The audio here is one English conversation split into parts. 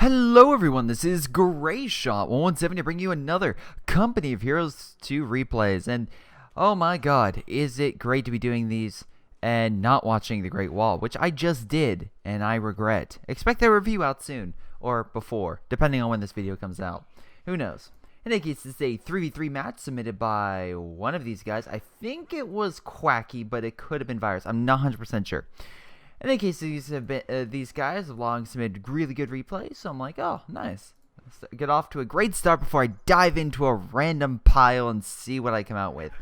Hello everyone, this is Greyshot 117 to bring you another Company of Heroes 2 replays, and oh my god, is it great to be doing these and not watching The Great Wall, which I just did, and I regret. Expect that review out soon, or before, depending on when this video comes out. Who knows? In any case, this is a 3v3 match submitted by one of these guys. I think it was Quacky, but it could have been Virus. I'm not 100% sure. In any case, these guys have long submitted really good replays, so I'm like, oh, nice. Let's get off to a great start before I dive into a random pile and see what I come out with.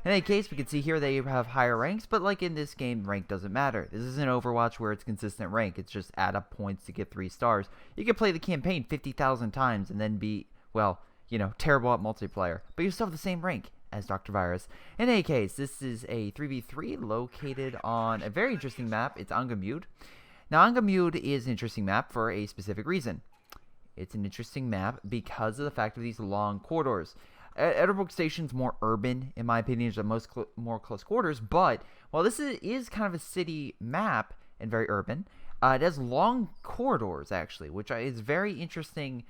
In any case, we can see here they have higher ranks, but like in this game, rank doesn't matter. This isn't Overwatch where it's consistent rank. It's just add up points to get 3 stars. You can play the campaign 50,000 times and then be, well, you know, terrible at multiplayer, but you still have the same rank as Dr. Virus. In any case, this is a 3v3 located on a very interesting map. It's Angamud. Now, Angamud is an interesting map for a specific reason. It's an interesting map because of the fact of these long corridors. Edinburgh Station's more urban, in my opinion, is more close quarters, but while this is kind of a city map and very urban, it has long corridors, actually, which is very interesting.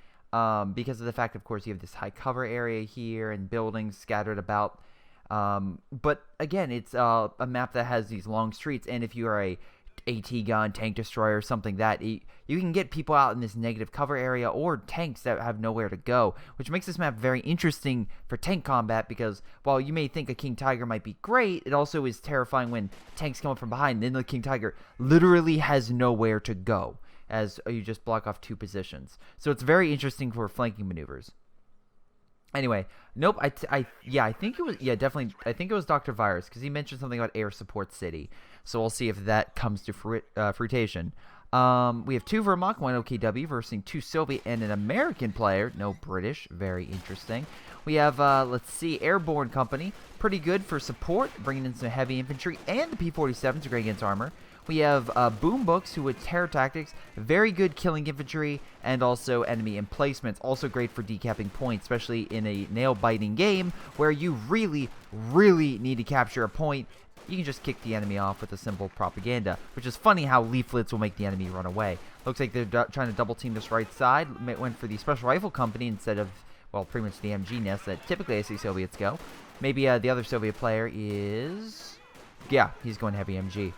Because of the fact, of course, you have this high cover area here and buildings scattered about. But again, it's a map that has these long streets, and if you are a AT gun, tank destroyer, something that you can get people out in this negative cover area or tanks that have nowhere to go, which makes this map very interesting for tank combat because while you may think a King Tiger might be great, it also is terrifying when tanks come up from behind, and then the King Tiger literally has nowhere to go, as you just block off 2 positions. So it's very interesting for flanking maneuvers. Anyway, nope, I think it was, definitely, I think it was Dr. Virus, because he mentioned something about Air Support City. So we'll see if that comes to fruition. We have 2 Vermont, 1 OKW, versus 2 Soviet and an American player, no British, very interesting. We have, let's see, Airborne Company, pretty good for support, bringing in some heavy infantry, and the P-47s are great against armor. We have Boom Books, who with terror tactics, very good killing infantry, and also enemy emplacements, also great for decapping points, especially in a nail-biting game where you really, really need to capture a point. You can just kick the enemy off with a simple propaganda, which is funny how leaflets will make the enemy run away. Looks like they're trying to double team this right side. Went for the Special Rifle Company instead of, well, pretty much the MG nest that typically I see Soviets go. Maybe the other Soviet player is, yeah, he's going heavy MG.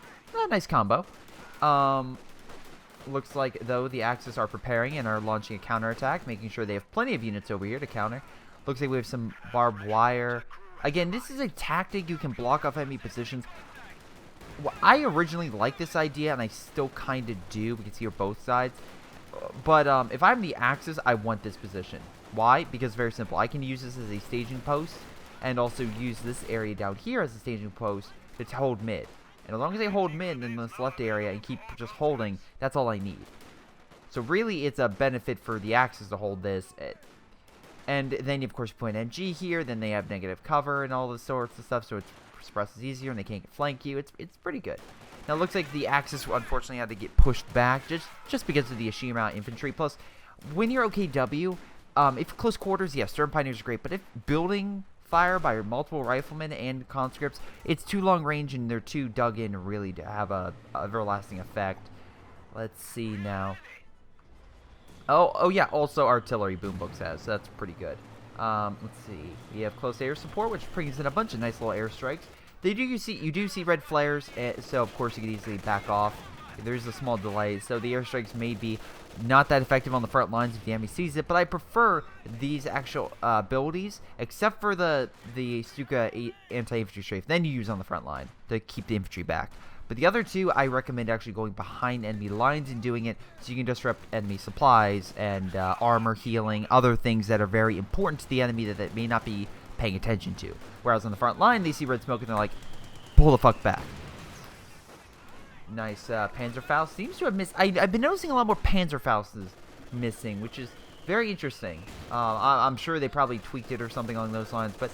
Nice combo. Looks like, though, the Axis are preparing and are launching a counterattack, making sure they have plenty of units over here to counter. Looks like we have some barbed wire. Again, this is a tactic you can block off enemy positions. Well, I originally liked this idea, and I still kind of do. We can see here both sides. But if I'm the Axis, I want this position. Why? Because very simple. I can use this as a staging post, and also use this area down here as a staging post to hold mid. And as long as they hold mid in this left area and keep just holding, that's all I need. So really, it's a benefit for the Axis to hold this. And then, of course, you put an MG here. Then they have negative cover and all this sorts of stuff. So it suppresses easier and they can't flank you. It's pretty good. Now, it looks like the Axis, unfortunately, had to get pushed back just because of the Ashima infantry. Plus, when you're OKW, if close quarters, yes, Stern Pioneers are great. But if building fire by multiple riflemen and conscripts, it's too long range and they're too dug in really to have a everlasting effect. Let's see now. Oh yeah, also artillery Boom Books has, so that's pretty good. Let's see. We have close air support, which brings in a bunch of nice little airstrikes. You do see red flares, so of course you can easily back off. There's a small delay, so the airstrikes may be not that effective on the front lines if the enemy sees it, but I prefer these actual abilities, except for the Stuka anti-infantry strafe. Then you use on the front line to keep the infantry back. But the other 2, I recommend actually going behind enemy lines and doing it so you can disrupt enemy supplies and armor, healing, other things that are very important to the enemy that they may not be paying attention to. Whereas on the front line, they see red smoke and they're like, pull the fuck back. Nice Panzerfaust. Seems to have missed. I've been noticing a lot more Panzerfausts missing, which is very interesting. I'm sure they probably tweaked it or something along those lines, but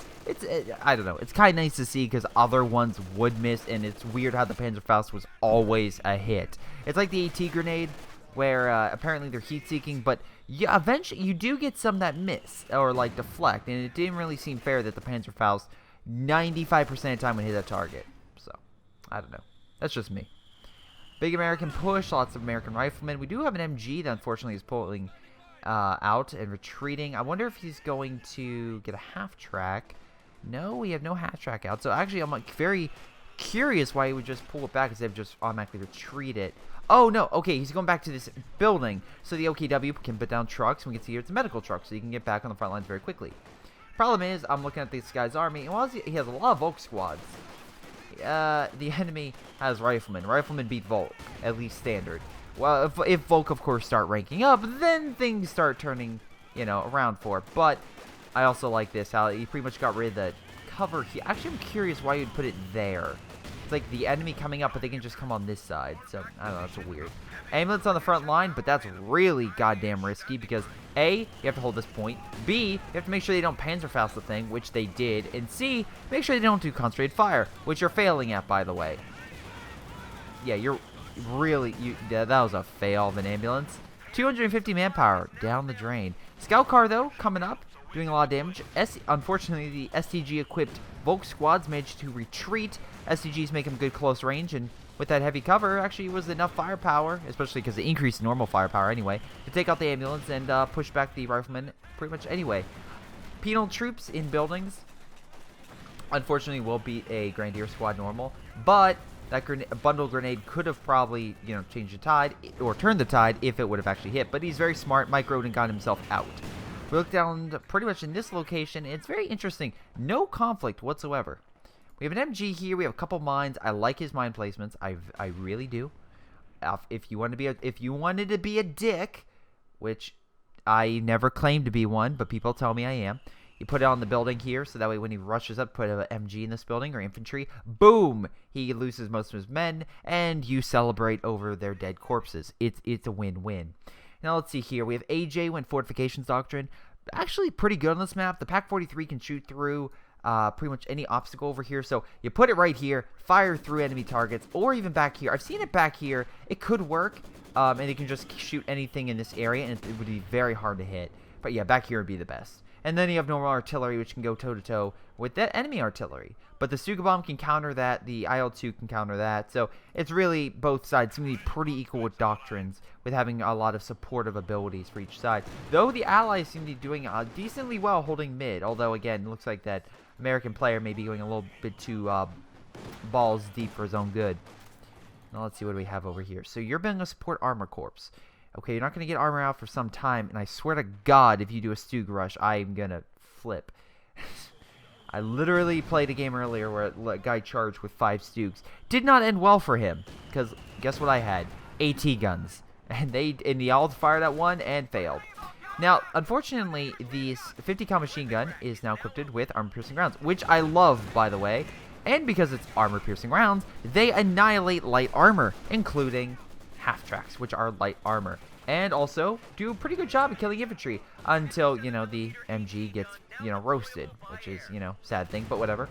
I don't know. It's kind of nice to see because other ones would miss, and it's weird how the Panzerfaust was always a hit. It's like the AT grenade, where apparently they're heat-seeking, but yeah, eventually you do get some that miss or like deflect, and it didn't really seem fair that the Panzerfaust 95% of the time would hit that target. So I don't know. That's just me. Big American push, lots of American riflemen. We do have an MG that unfortunately is pulling out and retreating. I wonder if he's going to get a half track. No, we have no half track out. So actually, I'm like very curious why he would just pull it back instead of just automatically retreat it. Oh, no. Okay, he's going back to this building. So the OKW can put down trucks. And we can see here it's a medical truck. So you can get back on the front lines very quickly. Problem is, I'm looking at this guy's army. And while he has a lot of Volk squads, the enemy has riflemen. Riflemen beat Volk, at least standard. Well, if Volk, of course, start ranking up, then things start turning, you know, around for it. But I also like this, how he pretty much got rid of the cover here. Actually, I'm curious why you'd put it there. It's like the enemy coming up, but they can just come on this side. So, I don't know, that's weird. Ambulance on the front line, but that's really goddamn risky because A, you have to hold this point. B, you have to make sure they don't Panzerfaust the thing, which they did. And C, make sure they don't do concentrated fire, which you're failing at, by the way. Yeah, you're really... that was a fail of an ambulance. 250 manpower down the drain. Scout car, though, coming up, doing a lot of damage. Unfortunately, the STG-equipped Volk squads managed to retreat. STGs make them good close range, and with that heavy cover, actually was enough firepower, especially because it increased normal firepower anyway, to take out the ambulance and push back the riflemen pretty much anyway. Penal troops in buildings, unfortunately, will beat a Grenadier squad normal, but that bundle grenade could have probably, you know, changed the tide, or turned the tide if it would have actually hit, but he's very smart, microed, and got himself out. We look down pretty much in this location, it's very interesting. No conflict whatsoever. We have an MG here. We have a couple mines. I like his mine placements. I really do. If you wanted to be a dick, which I never claimed to be one, but people tell me I am. You put it on the building here, so that way when he rushes up, put an MG in this building or infantry. Boom! He loses most of his men, and you celebrate over their dead corpses. It's a win-win. Now let's see here. We have AJ when Fortifications Doctrine. Actually pretty good on this map. The PaK-43 can shoot through pretty much any obstacle over here. So you put it right here, fire through enemy targets, or even back here. I've seen it back here. It could work, and it can just shoot anything in this area, and it would be very hard to hit. But yeah, back here would be the best. And then you have normal artillery, which can go toe-to-toe with that enemy artillery. But the Stuka Bomb can counter that. The IL-2 can counter that. So it's really both sides seem to be pretty equal with doctrines, with having a lot of supportive abilities for each side. Though the Allies seem to be doing decently well holding mid. Although, again, it looks like that American player may be going a little bit too balls deep for his own good. Now let's see what we have over here. So you're building a support armor corps. Okay, you're not going to get armor out for some time, and I swear to God, if you do a Stug rush, I'm going to flip. I literally played a game earlier where a guy charged with 5 Stugs. Did not end well for him, because guess what I had? AT guns. And the all fired at one and failed. Now, unfortunately, the 50 cal machine gun is now equipped with armor-piercing rounds, which I love, by the way. And because it's armor-piercing rounds, they annihilate light armor, including half-tracks, which are light armor. And also do a pretty good job of killing infantry until, you know, the MG gets, you know, roasted, which is, you know, sad thing, but whatever.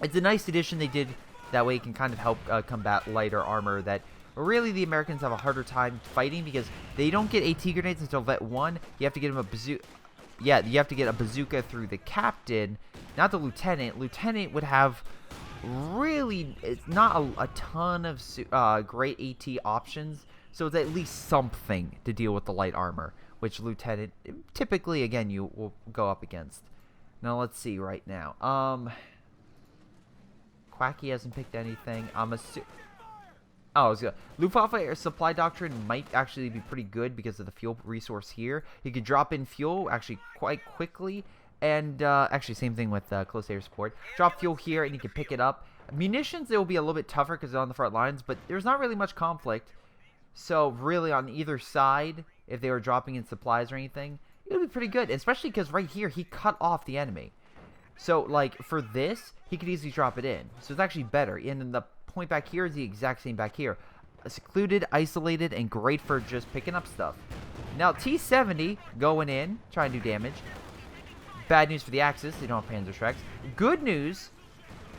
It's a nice addition they did. That way it can kind of help combat lighter armor that really the Americans have a harder time fighting because they don't get AT grenades until Vet 1. You have to get them a bazooka. Yeah, you have to get a bazooka through the captain, not the lieutenant. Lieutenant would have really, it's not a ton of great AT options, so it's at least something to deal with the light armor, which lieutenant typically, again, you will go up against. Now let's see right now. Quacky hasn't picked anything. I'm assuming. Oh, Luftwaffe Air Supply Doctrine might actually be pretty good because of the fuel resource here. You could drop in fuel actually quite quickly. And actually, same thing with close air support. Drop fuel here, and you can pick it up. Munitions, it will be a little bit tougher because they're on the front lines, but there's not really much conflict. So, really, on either side, if they were dropping in supplies or anything, it would be pretty good. Especially because right here, he cut off the enemy. So, like, for this, he could easily drop it in. So, it's actually better. And then the point back here is the exact same back here. Secluded, isolated, and great for just picking up stuff. Now, T-70 going in, trying to do damage. Bad news for the Axis. They don't have Panzerschrecks. Good news.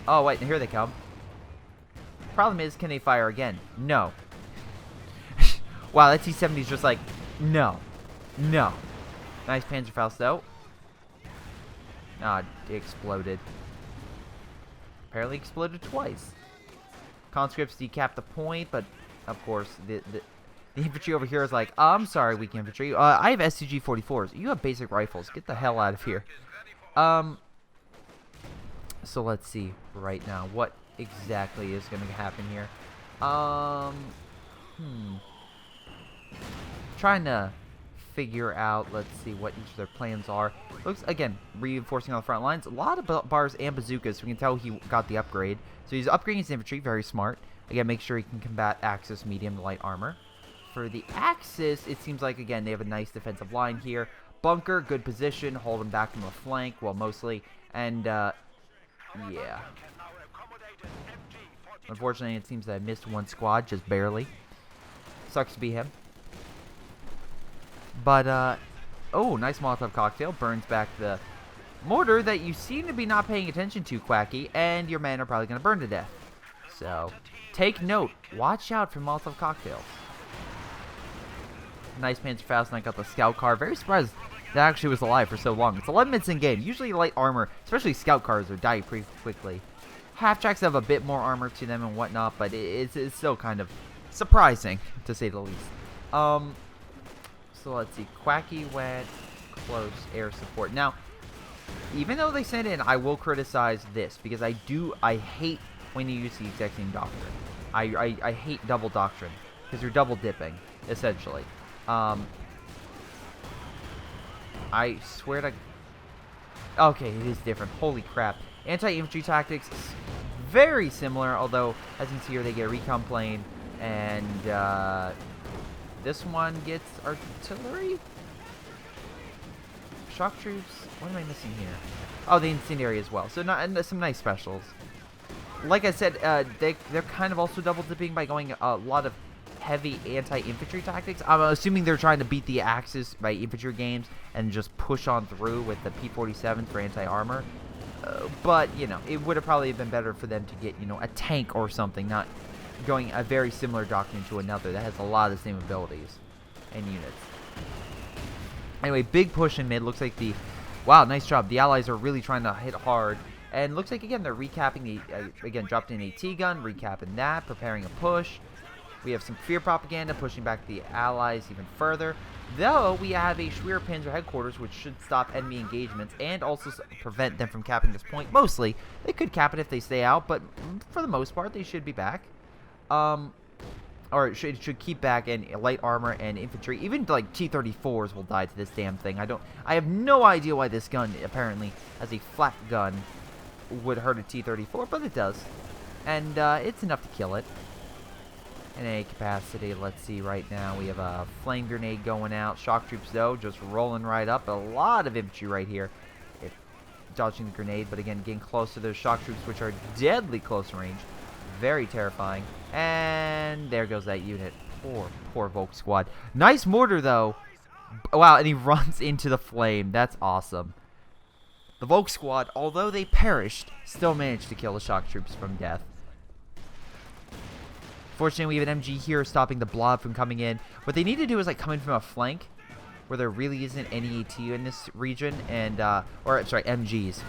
Oh, wait. Here they come. Problem is, can they fire again? No. Wow, that T-70 is just like, no. No. Nice Panzerfaust, though. Ah, it exploded. Apparently exploded twice. Conscripts decap the point, but of course, the infantry over here is like, I'm sorry, weak infantry. I have SCG-44s. You have basic rifles. Get the hell out of here. So let's see right now what exactly is going to happen here. Trying to figure out, let's see what each of their plans are. Looks, again, reinforcing on the front lines. A lot of bars and bazookas, so we can tell he got the upgrade. So he's upgrading his infantry, very smart. Again, make sure he can combat Axis, medium, light armor. For the Axis, it seems like, again, they have a nice defensive line here. Bunker, good position, hold him back from the flank, well, mostly. And, yeah. Unfortunately, it seems that I missed one squad, just barely. Sucks to be him. But, oh, nice Molotov cocktail. Burns back the mortar that you seem to be not paying attention to, Quacky. And your men are probably going to burn to death. So, take note. Watch out for Molotov cocktails. Nice Panzerfaust, and I got the scout car. Very surprised that actually was alive for so long. It's 11 minutes in game. Usually light armor, especially scout cars, are die pretty quickly. Half-tracks have a bit more armor to them and whatnot, but it's still kind of surprising, to say the least. So let's see. Quacky went close air support. Now, even though they sent in, I will criticize this, because I hate when you use the exact same doctrine. I hate double doctrine, because you're double dipping, essentially. I swear to... Okay, it is different. Holy crap. Anti-infantry tactics, very similar, although, as you can see here, they get a recon plane, and, this one gets artillery? Shock troops? What am I missing here? Oh, the incendiary as well. So, some nice specials. Like I said, they're kind of also double dipping by going a lot of heavy anti-infantry tactics. I'm assuming they're trying to beat the Axis by infantry games and just push on through with the P-47 for anti-armor. But, you know, it would have probably been better for them to get, you know, a tank or something, not going a very similar doctrine to another that has a lot of the same abilities and units. Anyway, big push in mid. Looks like the... Wow, nice job. The Allies are really trying to hit hard. And looks like, again, they're recapping the... again, dropped in a T-gun, recapping that, preparing a push. We have some fear propaganda, pushing back the Allies even further. Though, we have a Schwerpanzer headquarters, which should stop enemy engagements and also prevent them from capping this point. Mostly, they could cap it if they stay out, but for the most part, they should be back. Or it should keep back, and light armor and infantry, even like T-34s will die to this damn thing. I have no idea why this gun, apparently, as a flat gun, would hurt a T-34, but it does. And, it's enough to kill it. In a capacity, let's see right now, we have a flame grenade going out. Shock troops, though, just rolling right up. A lot of infantry right here. Dodging the grenade, but again, getting close to those shock troops, which are deadly close range. Very terrifying. And there goes that unit. Poor Volk squad. Nice mortar, though. Wow, and he runs into the flame. That's awesome. The Volk squad, although they perished, still managed to kill the shock troops from death. Fortunately, we have an MG here stopping the blob from coming in. What they need to do is like come in from a flank where there really isn't any AT in this region, and or sorry, MGs.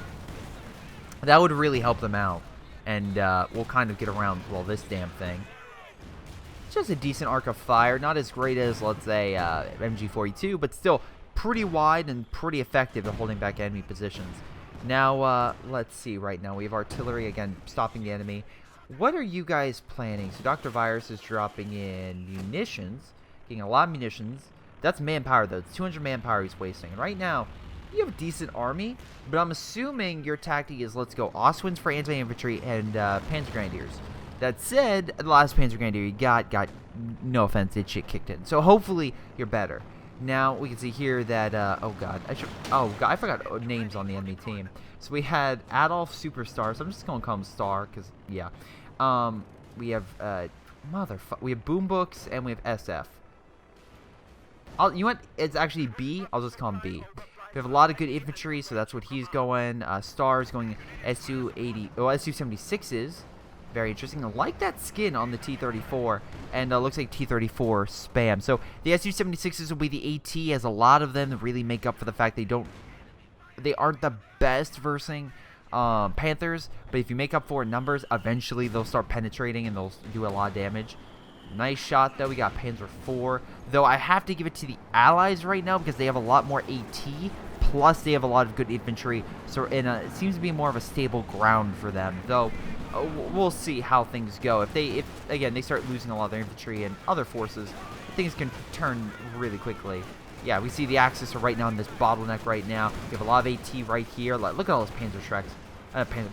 That would really help them out, and we'll kind of get around well this damn thing. It's just a decent arc of fire, not as great as let's say MG42, but still pretty wide and pretty effective at holding back enemy positions. Now let's see. Right now we have artillery again stopping the enemy. What are you guys planning? So Dr. Virus is dropping in munitions, getting a lot of munitions. That's manpower, though. It's 200 manpower he's wasting. And right now, you have a decent army, but I'm assuming your tactic is let's go Oswins for anti-infantry and Panzer Grenadiers. That said, the last Panzer Grenadier you got, no offense, it shit kicked in. So hopefully you're better. Now we can see here that, oh god, I forgot names on the enemy team. So we had Adolf Superstar, so I'm just going to call him Star, because, yeah. We have, we have Boom Books, and we have SF. You want, it's actually B, I'll just call him B. We have a lot of good infantry, so that's what he's going. Star's going SU-80, oh, SU-76s. Very interesting. I like that skin on the T-34, and looks like T-34 spam. So the SU-76s will be the AT, as a lot of them really make up for the fact they aren't the best versing Panthers, but if you make up for numbers, eventually they'll start penetrating and they'll do a lot of damage. Nice shot, though. We got Panzer IV. Though I have to give it to the Allies right now because they have a lot more AT. Plus, they have a lot of good infantry. So it seems to be more of a stable ground for them. Though, we'll see how things go. If again, they start losing a lot of their infantry and other forces, things can turn really quickly. Yeah, we see the Axis are right now in this bottleneck right now. We have a lot of AT right here. Look at all those Panzer Shreks.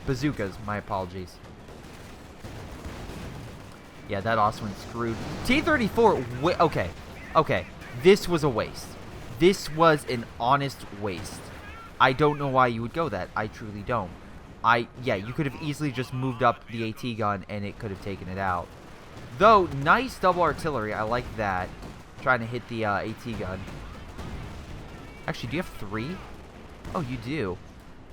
Bazookas, my apologies. Yeah, that also went screwed. T-34, okay. This was a waste. This was an honest waste. I don't know why you would go that. I truly don't. Yeah, you could have easily just moved up the AT gun and it could have taken it out. Though, nice double artillery. I like that. Trying to hit the AT gun. Actually, do you have 3? Oh, you do.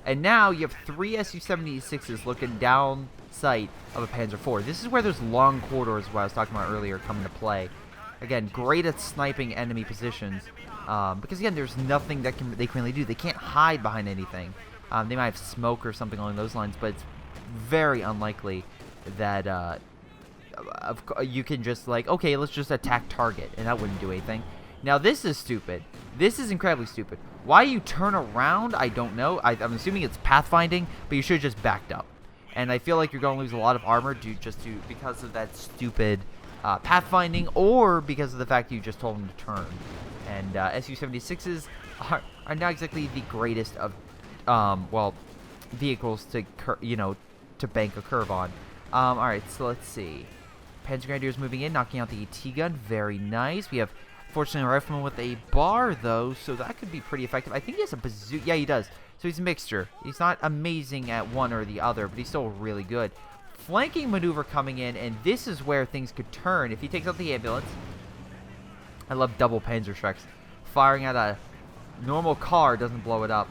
And now you have 3 Su-76s looking down sight of a Panzer IV. This is where those long corridors, what I was talking about earlier, come into play. Again, great at sniping enemy positions. Because again, there's nothing that they can really do. They can't hide behind anything. They might have smoke or something along those lines, but it's very unlikely that you can just like, okay, let's just attack target, and that wouldn't do anything. Now this is stupid. This is incredibly stupid. Why you turn around, I don't know. I'm assuming it's pathfinding, but you should have just backed up. And I feel like you're going to lose a lot of armor because of that stupid pathfinding, or because of the fact you just told them to turn. And Su-76s are not exactly the greatest of, well, vehicles to bank a curve on. All right, so let's see. Panzer Grenadiers moving in, knocking out the AT gun. Very nice. We have, fortunately, a rifleman with a bar, though, so that could be pretty effective. I think he has a bazooka. Yeah, he does. So he's a mixture. He's not amazing at one or the other, but he's still really good. Flanking maneuver coming in, and this is where things could turn. If he takes out the ambulance, I love double Panzer Shreks. Firing at a normal car doesn't blow it up.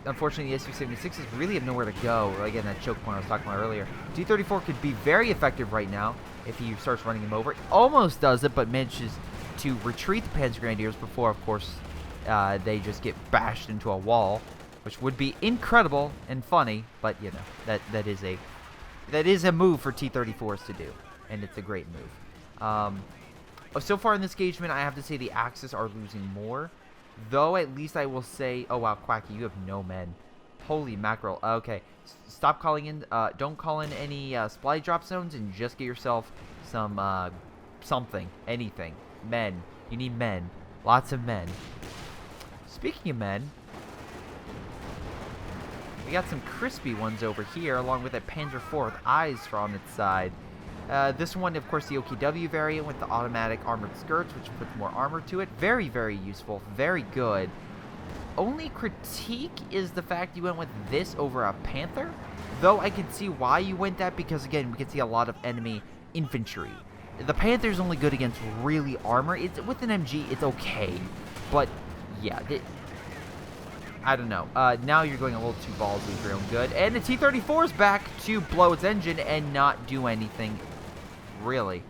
Unfortunately, the Su-76s really have nowhere to go. Again, that choke point I was talking about earlier. T-34 could be very effective right now if he starts running him over. Almost does it, but manages to retreat the Panzer Grenadiers before, of course, they just get bashed into a wall, which would be incredible and funny. But you know, that is a move for T-34s to do, and it's a great move. So far in this engagement, I have to say the Axis are losing more. Though, at least I will say... Oh, wow, Quacky, you have no men. Holy mackerel. Okay, stop calling in... don't call in any supply drop zones and just get yourself some... something. Anything. Men. You need men. Lots of men. Speaking of men... We got some crispy ones over here, along with a Panzer IV with eyes on its side. This one, of course, the OKW variant with the automatic armored skirts, which puts more armor to it. Very, very useful. Very good. Only critique is the fact you went with this over a Panther. Though I can see why you went that, because, again, we can see a lot of enemy infantry. The Panther's only good against really armor. With an MG, it's okay. But, yeah, I don't know. Now you're going a little too ballsy for your own good. And the T-34 is back to blow its engine and not do anything, really.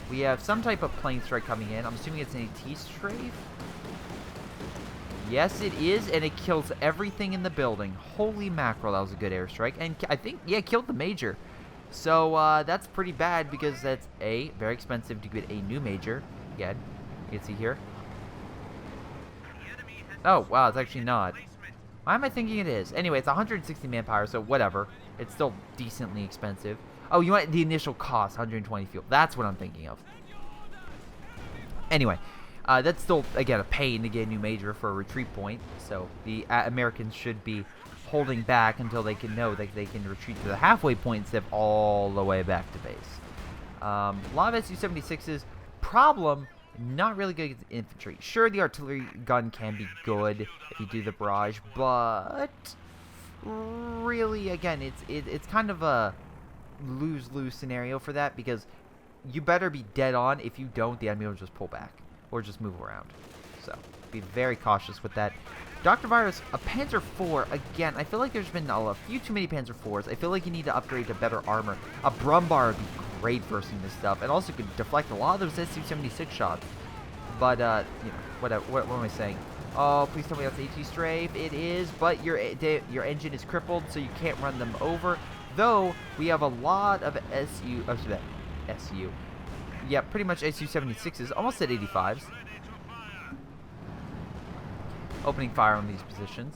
We have some type of plane strike coming in. I'm assuming it's an AT strafe. Yes, it is, and it kills everything in the building. Holy mackerel, that was a good airstrike. And I think, yeah, it killed the Major. So, that's pretty bad because that's, A, very expensive to get a new Major. Again, you can see here. Oh, wow, it's actually not. Why am I thinking it is? Anyway, it's 160 manpower, so whatever. It's still decently expensive. Oh, you want the initial cost, 120 fuel. That's what I'm thinking of. Anyway, that's still, again, a pain to get a new Major for a retreat point. So the Americans should be holding back until they can know that they can retreat to the halfway point instead of all the way back to base. A lot of Su-76s. Problem... Not really good against infantry. Sure, the artillery gun can be good if you do the barrage, but really, again, it's kind of a lose-lose scenario for that, because you better be dead on. If you don't, the enemy will just pull back or just move around. So be very cautious with that. Dr. Virus, a Panzer IV, again, I feel like there's been a few too many Panzer IVs. I feel like you need to upgrade to better armor. A Brumbar would be great versing this stuff, and also could deflect a lot of those Su-76 shots. But, you know, what am I saying? Oh, please tell me that's AT strafe. It is, but your engine is crippled, so you can't run them over. Though, we have a lot of yeah, pretty much Su-76s, almost at 85s. Opening fire on these positions.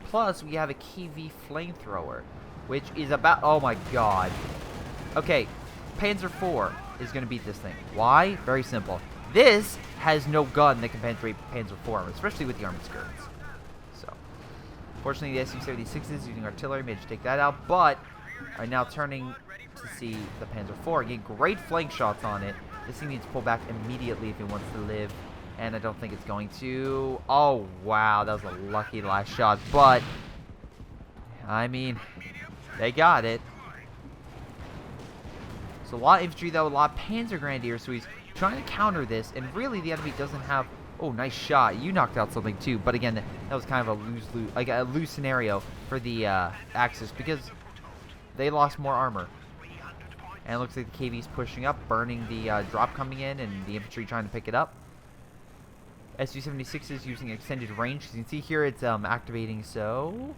Plus, we have a KV flamethrower, which is about... Oh my god. Okay, Panzer IV is going to beat this thing. Why? Very simple. This has no gun that can penetrate Panzer IV, especially with the armored skirts. So, fortunately, the Su-76 is using artillery, managed to take that out, but are now turning to see the Panzer IV. Get great flank shots on it. This thing needs to pull back immediately if it wants to live, and I don't think it's going to. Oh, wow, that was a lucky last shot, but, I mean, they got it. So a lot of infantry, though, a lot of Panzer Grenadiers, so he's trying to counter this, and really the enemy doesn't have... Oh, nice shot. You knocked out something, too, but again, that was kind of a loose scenario for the Axis, because they lost more armor. And it looks like the KV's pushing up, burning the drop coming in, and the infantry trying to pick it up. Su-76 is using extended range. As you can see here, it's activating, so...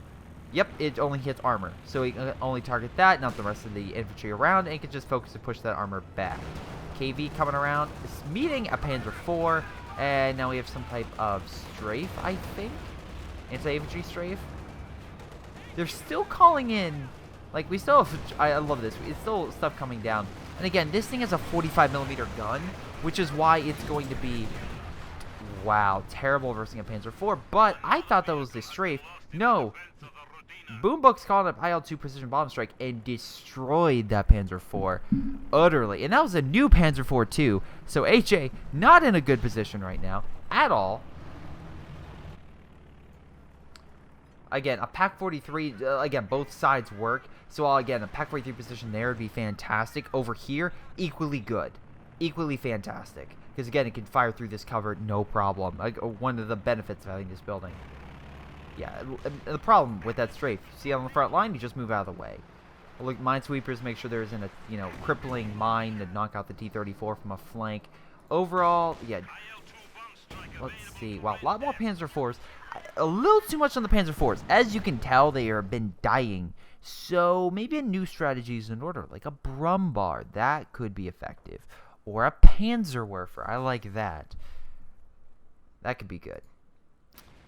Yep, it only hits armor. So it can only target that, not the rest of the infantry around, and it can just focus to push that armor back. KV coming around, is meeting a Panzer IV, and now we have some type of strafe, I think? Anti-infantry strafe? They're still calling in... Like, we still have... I love this. It's still stuff coming down. And again, this thing has a 45mm gun, which is why it's going to be... Wow, terrible versing a Panzer IV. But I thought that was the strafe. No. Boombox called up IL-2 precision bomb strike and destroyed that Panzer IV utterly. And that was a new Panzer IV too. So HA not in a good position right now at all. Again, a Pac 43, again, both sides work. So again, a Pac 43 position there would be fantastic. Over here, equally good. Equally fantastic. Because again, it can fire through this cover, no problem. Like, one of the benefits of having this building. Yeah, the problem with that strafe, see on the front line, you just move out of the way. Look, minesweepers, make sure there isn't a, crippling mine to knock out the T-34 from a flank. Overall, yeah, let's see. Wow, a lot more Panzer IVs. A little too much on the Panzer IVs. As you can tell, they have been dying. So maybe a new strategy is in order, like a Brumbar. That could be effective. Or a Panzerwerfer. I like that. That could be good.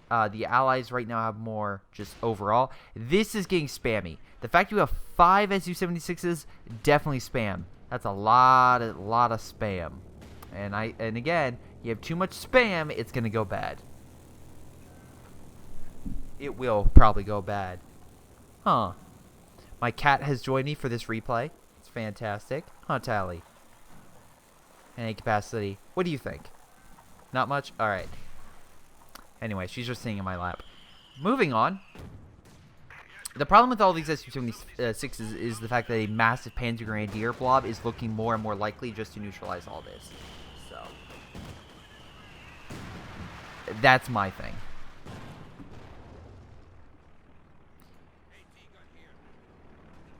The Allies right now have more just overall. This is getting spammy. The fact you have 5 Su-76s, definitely spam. That's a lot of spam. And again, you have too much spam, it's going to go bad. It will probably go bad. Huh. My cat has joined me for this replay. It's fantastic. Huh, Tally? Any capacity. What do you think? Not much? Alright. Anyway, she's just sitting in my lap. Moving on. The problem with all these Su-76s is the fact that a massive Panzer Grenadier blob is looking more and more likely just to neutralize all this. So, that's my thing.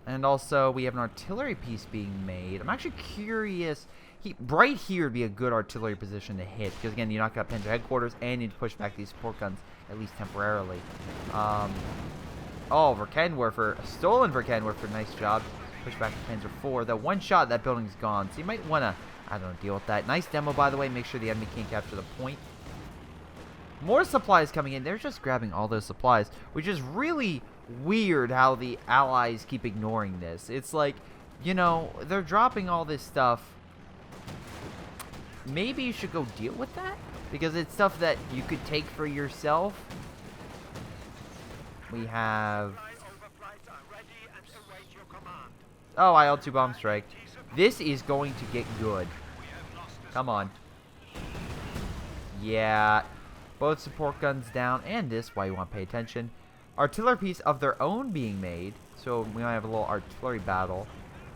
And also, we have an artillery piece being made. I'm actually curious... right here would be a good artillery position to hit. Because, again, you knock out Panzer headquarters and you push back these support guns, at least temporarily. Oh, Verkenwerfer. Stolen Verkenwerfer. Nice job. Push back to Panzer IV. That one shot, that building's gone. So you might want to, I don't know, deal with that. Nice demo, by the way. Make sure the enemy can't capture the point. More supplies coming in. They're just grabbing all those supplies, which is really weird how the Allies keep ignoring this. It's like, they're dropping all this stuff. Maybe you should go deal with that, because it's stuff that you could take for yourself. We have... Oh, IL-2 bomb strike. This is going to get good. Come on. Yeah. Both support guns down, and this, why you want to pay attention. Artillery piece of their own being made, so we might have a little artillery battle.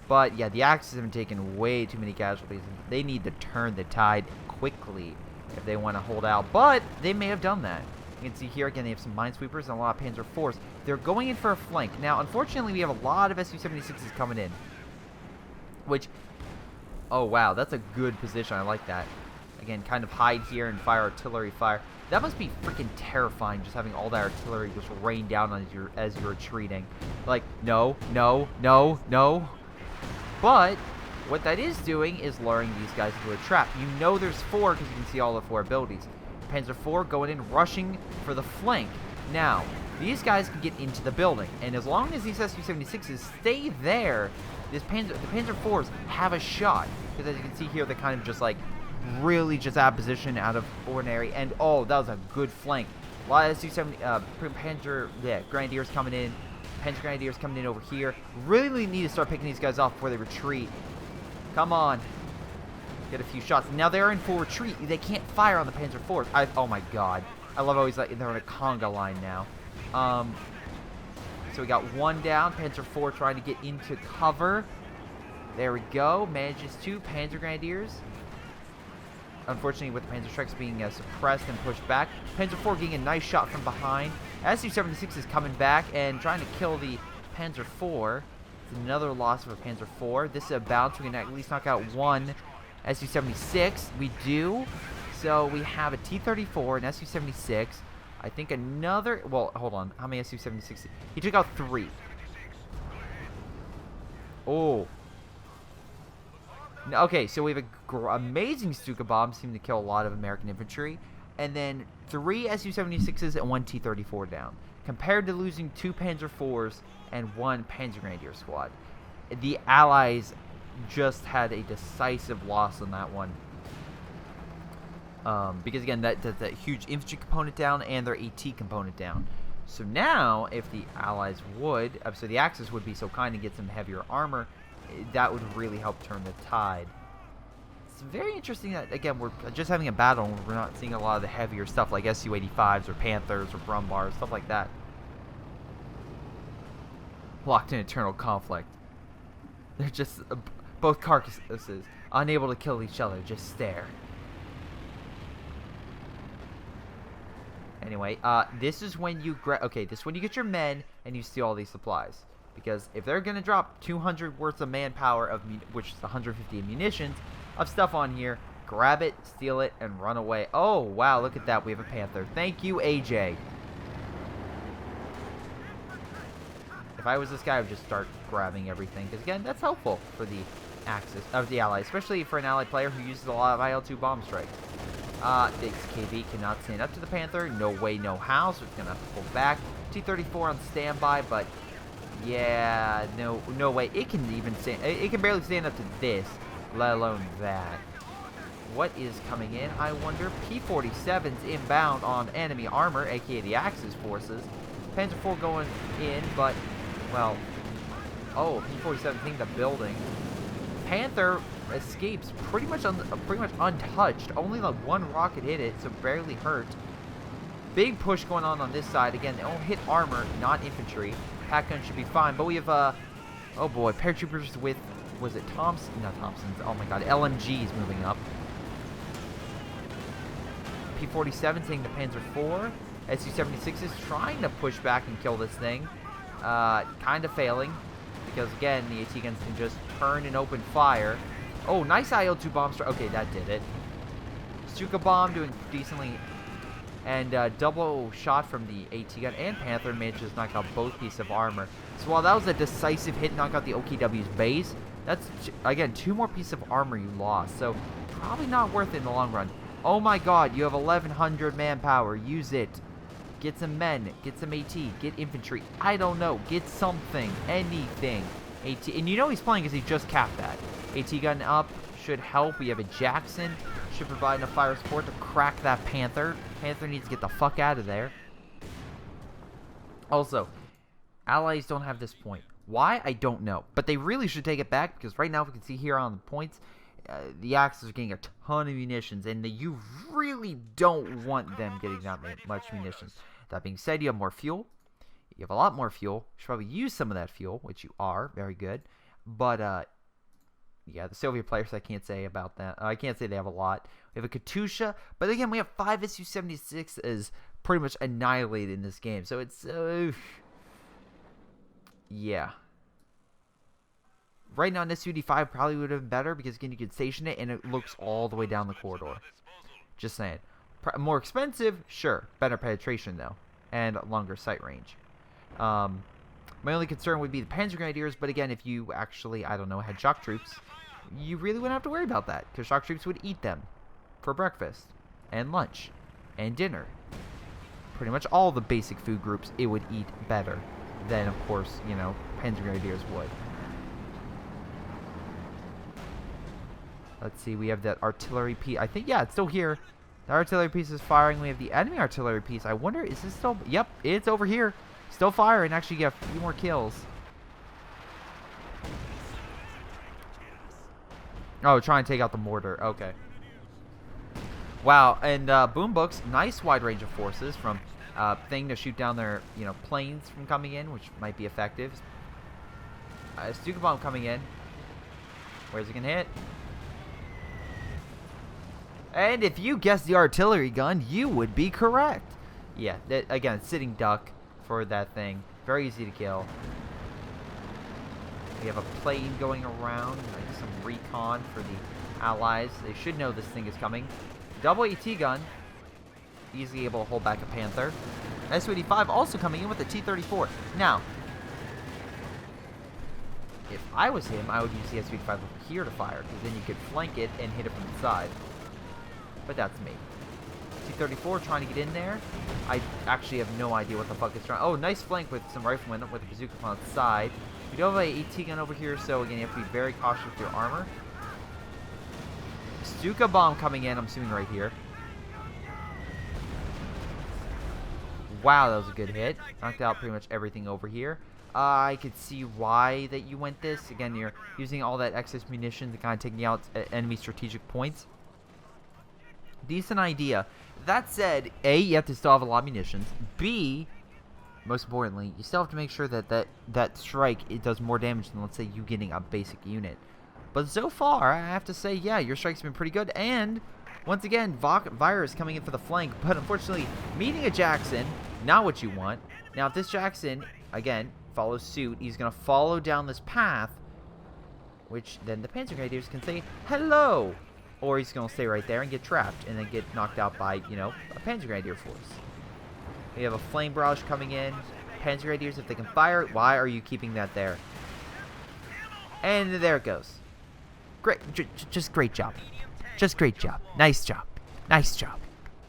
But, yeah, the Axis have been taking way too many casualties. They need to turn the tide quickly if they want to hold out. But they may have done that. You can see here, again, they have some minesweepers and a lot of Panzer IVs. They're going in for a flank. Now, unfortunately, we have a lot of Su-76s coming in. Which, oh, wow, that's a good position. I like that. Again, kind of hide here and fire artillery fire. That must be freaking terrifying, just having all that artillery just rain down on you as you're retreating. Like, no, no, no, no. But What that is doing is luring these guys into a trap. You know there's 4 because you can see all the 4 abilities. Panzer IV going in, rushing for the flank. Now, these guys can get into the building, and as long as these Su-76s stay there, the Panzer IVs have a shot. Because as you can see here, they're kind of just like really just out of position, out of ordinary. And oh, that was a good flank. A lot of Grenadiers coming in. Panzer Grenadiers coming in over here. Really need to start picking these guys off before they retreat. Come on. Get a few shots. Now they're in full retreat. They can't fire on the Panzer IVs. Oh my god. I love how he's like, they're on a conga line now. So we got 1 down. Panzer IV trying to get into cover. There we go. Manages 2. Panzer Grenadiers. Unfortunately, with the Panzer Strikes being suppressed and pushed back. Panzer IV getting a nice shot from behind. Su-76 is coming back and trying to kill the Panzer IV. It's another loss of a Panzer IV. This is a bounce. We can at least knock out 1 Su-76. We do. So we have a T-34, an Su-76. I think another... Well, hold on. How many Su-76? He took out 3. Oh. Okay, so we have a amazing Stuka bomb. Seem to kill a lot of American infantry. And then 3 Su-76s and 1 T-34 down. Compared to losing 2 Panzer IVs and 1 Panzer Grenadier squad. The Allies just had a decisive loss on that one. Because again, that's that huge infantry component down and their AT component down. So now, if the Allies would, so the Axis would be so kind to get some heavier armor, that would really help turn the tide. It's very interesting that, again, we're just having a battle and we're not seeing a lot of the heavier stuff like Su-85s or Panthers or Brumbars, stuff like that. Locked in eternal conflict. They're just both carcasses, unable to kill each other, just stare. Anyway, this is when you this is when you get your men and you steal all these supplies. Because if they're gonna drop 200 worth of manpower of which is 150 of munitions of stuff on here, grab it, steal it, and run away. Oh wow, look at that, we have a Panther. Thank you, AJ. If I was this guy, I would just start grabbing everything. Because again, that's helpful for the Axis of the Allies, especially for an Allied player who uses a lot of IL-2 bomb strikes. This KV cannot stand up to the Panther. No way, no how. So it's gonna have to pull back. T-34 on standby, but yeah, no way. It can even stand. It can barely stand up to this, let alone that. What is coming in? I wonder. P-47's inbound on enemy armor, aka the Axis forces. Panzer IV going in, but well, oh, P-47 hitting the building. Panther escapes pretty much untouched. Only like 1 rocket hit it, so barely hurt. Big push going on this side. Again, they don't hit armor, not infantry. Pack gun should be fine, but we have oh boy, paratroopers with, was it Thompson? Not Thompson's. Oh my god, LMGs moving up. P-47 hitting the Panzer IV. Su-76 is trying to push back and kill this thing. Kind of failing. Because again, the AT guns can just turn and open fire. Oh, nice IL-2 bomb strike. Okay, that did it. Stuka bomb doing decently. And double shot from the AT gun and Panther manages to knock out both pieces of armor. So while that was a decisive hit, knock out the OKW's base, that's, again, 2 more pieces of armor you lost. So probably not worth it in the long run. Oh my god, you have 1,100 manpower. Use it. Get some men, get some AT, get infantry. I don't know, get something, anything. AT, and you know he's playing because he just capped that. AT gun up should help. We have a Jackson, should provide enough fire support to crack that Panther. Panther needs to get the fuck out of there. Also, Allies don't have this point. Why? I don't know. But they really should take it back because right now, if we can see here on the points, the Axis are getting a ton of munitions, and you really don't want them getting that much munitions. That being said, you have more fuel. You have a lot more fuel. You should probably use some of that fuel, which you are. Very good. But, yeah, the Soviet players, I can't say about that. I can't say they have a lot. We have a Katyusha. But again, we have 5 Su-76s pretty much annihilated in this game. So it's, yeah. Right now, an Su-85 probably would have been better because, again, you could station it and it looks all the way down the corridor. Just saying. More expensive? Sure. Better penetration, though. And longer sight range. My only concern would be the Panzer Grenadiers, but again, if you actually, I don't know, had shock troops, you really wouldn't have to worry about that, because shock troops would eat them for breakfast and lunch and dinner. Pretty much all the basic food groups it would eat better than, of course, you know, Panzer Grenadiers would. Let's see, we have that artillery piece. I think, yeah, it's still here. The artillery piece is firing. We have the enemy artillery piece. I wonder, is this still... Yep, it's over here. Still firing. Actually get a few more kills. Oh, try and take out the mortar. Okay. Wow, and Boom Books, nice wide range of forces from thing to shoot down their, you know, planes from coming in, which might be effective. Stuka Bomb coming in. Where's it gonna hit? And if you guessed the artillery gun, you would be correct. Yeah, again, sitting duck for that thing. Very easy to kill. We have a plane going around, like some recon for the allies. They should know this thing is coming. Double AT gun. Easily able to hold back a Panther. Su-85 also coming in with a T-34. Now, if I was him, I would use the Su-85 over here to fire, because then you could flank it and hit it from the side. But that's me. T-34 trying to get in there. I actually have no idea what the fuck it's trying. Oh, nice flank with some riflemen with a bazooka on the side. We do have a AT gun over here, so again, you have to be very cautious with your armor. Stuka Bomb coming in, I'm assuming right here. Wow, that was a good hit. Knocked out pretty much everything over here. I could see why that you went this. Again, you're using all that excess munitions and kind of taking out enemy strategic points. Decent idea. That said, A, you have to still have a lot of munitions. B, most importantly, you still have to make sure that that strike, it does more damage than, let's say, you getting a basic unit. But so far, I have to say, yeah, your strike's been pretty good. And, once again, Virus coming in for the flank. But unfortunately, meeting a Jackson, not what you want. Now, if this Jackson, again, follows suit, he's going to follow down this path, which then the Panzer Grenadiers can say, hello! Or he's going to stay right there and get trapped and then get knocked out by, you know, a Panzer Grenadier force. We have a Flame Barrage coming in. Panzer Grenadiers, if they can fire it, why are you keeping that there? And there it goes. Great. Just great job. Just great job. Nice job. Nice job.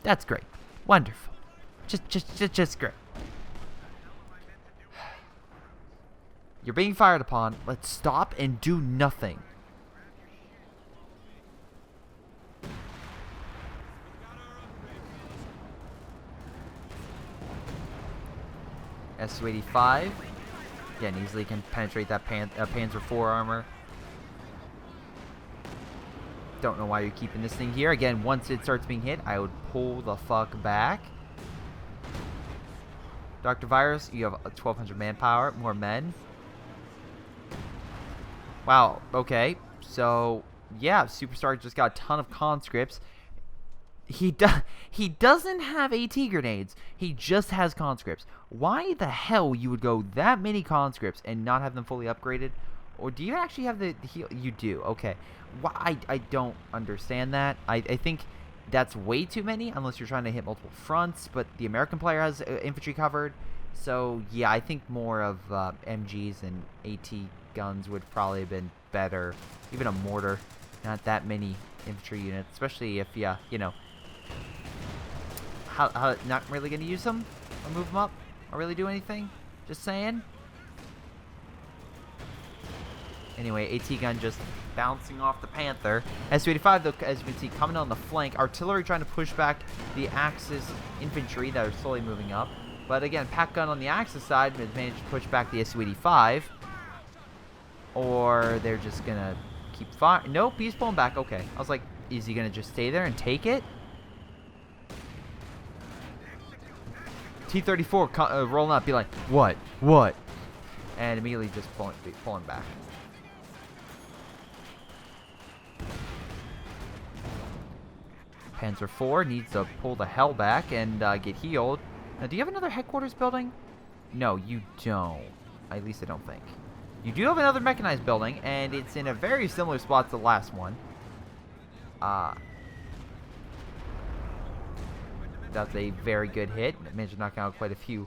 That's great. Wonderful. Just great. You're being fired upon. Let's stop and do nothing. Su-85. Again, easily can penetrate that Panzer IV armor. Don't know why you're keeping this thing here. Again, once it starts being hit, I would pull the fuck back. Dr. Virus, you have 1,200 manpower, more men. Wow, okay. So, yeah, Superstar just got a ton of conscripts. He doesn't have AT grenades. He just has conscripts. Why the hell you would go that many conscripts and not have them fully upgraded? Or do you actually have the heal? You do. Okay. Why? I don't understand that. I think that's way too many unless you're trying to hit multiple fronts. But the American player has infantry covered. So, yeah, I think more of MGs and AT guns would probably have been better. Even a mortar. Not that many infantry units. Especially if, yeah, you know. How not really going to use them? Or move them up? Or really do anything? Just saying. Anyway, AT gun just bouncing off the Panther. Su-85, though, as you can see, coming on the flank. Artillery trying to push back the Axis infantry that are slowly moving up. But again, Pack gun on the Axis side has managed to push back the Su-85. Or they're just going to keep firing. Nope, he's pulling back. Okay. I was like, is he going to just stay there and take it? T-34 rolling up, be like, what? What? And immediately just pulling back. Panzer IV needs to pull the hell back and get healed. Now, do you have another headquarters building? No, you don't. At least I don't think. You do have another mechanized building, and it's in a very similar spot to the last one. That's a very good hit. Managed to knock out quite a few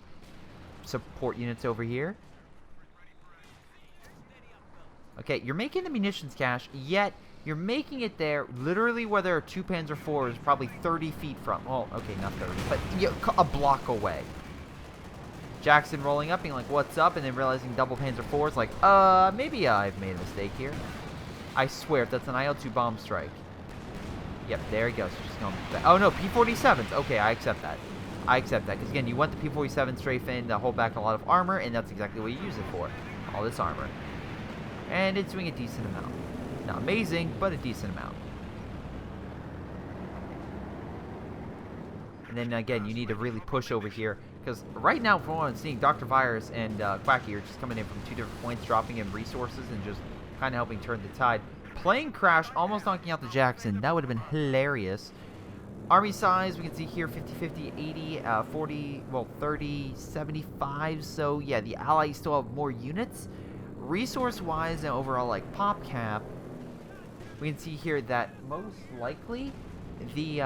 support units over here. Okay, you're making the munitions cache, yet You're making it there, literally where there are 2 Panzer IVs, probably 30 feet from. Well, okay, not 30, but a block away. Jackson rolling up, being like, "What's up?" And then realizing double Panzer IVs, like, maybe I've made a mistake here. I swear, if that's an IL-2 bomb strike. Yep, there he goes. Just going back. Oh no, P-47s. Okay, I accept that. I accept that, because again, you want the P-47 strafe in to hold back a lot of armor, and that's exactly what you use it for. All this armor. And it's doing a decent amount. Not amazing, but a decent amount. And then again, you need to really push over here, because right now, from what I'm seeing, Dr. Virus and Quacky are just coming in from 2 different points, dropping in resources and just kind of helping turn the tide. Plane crash, almost knocking out the Jackson. That would have been hilarious. Army size, we can see here 50, 50, 80, 40, well, 30, 75. So, yeah, the Allies still have more units. Resource-wise and overall, like, pop cap, we can see here that most likely the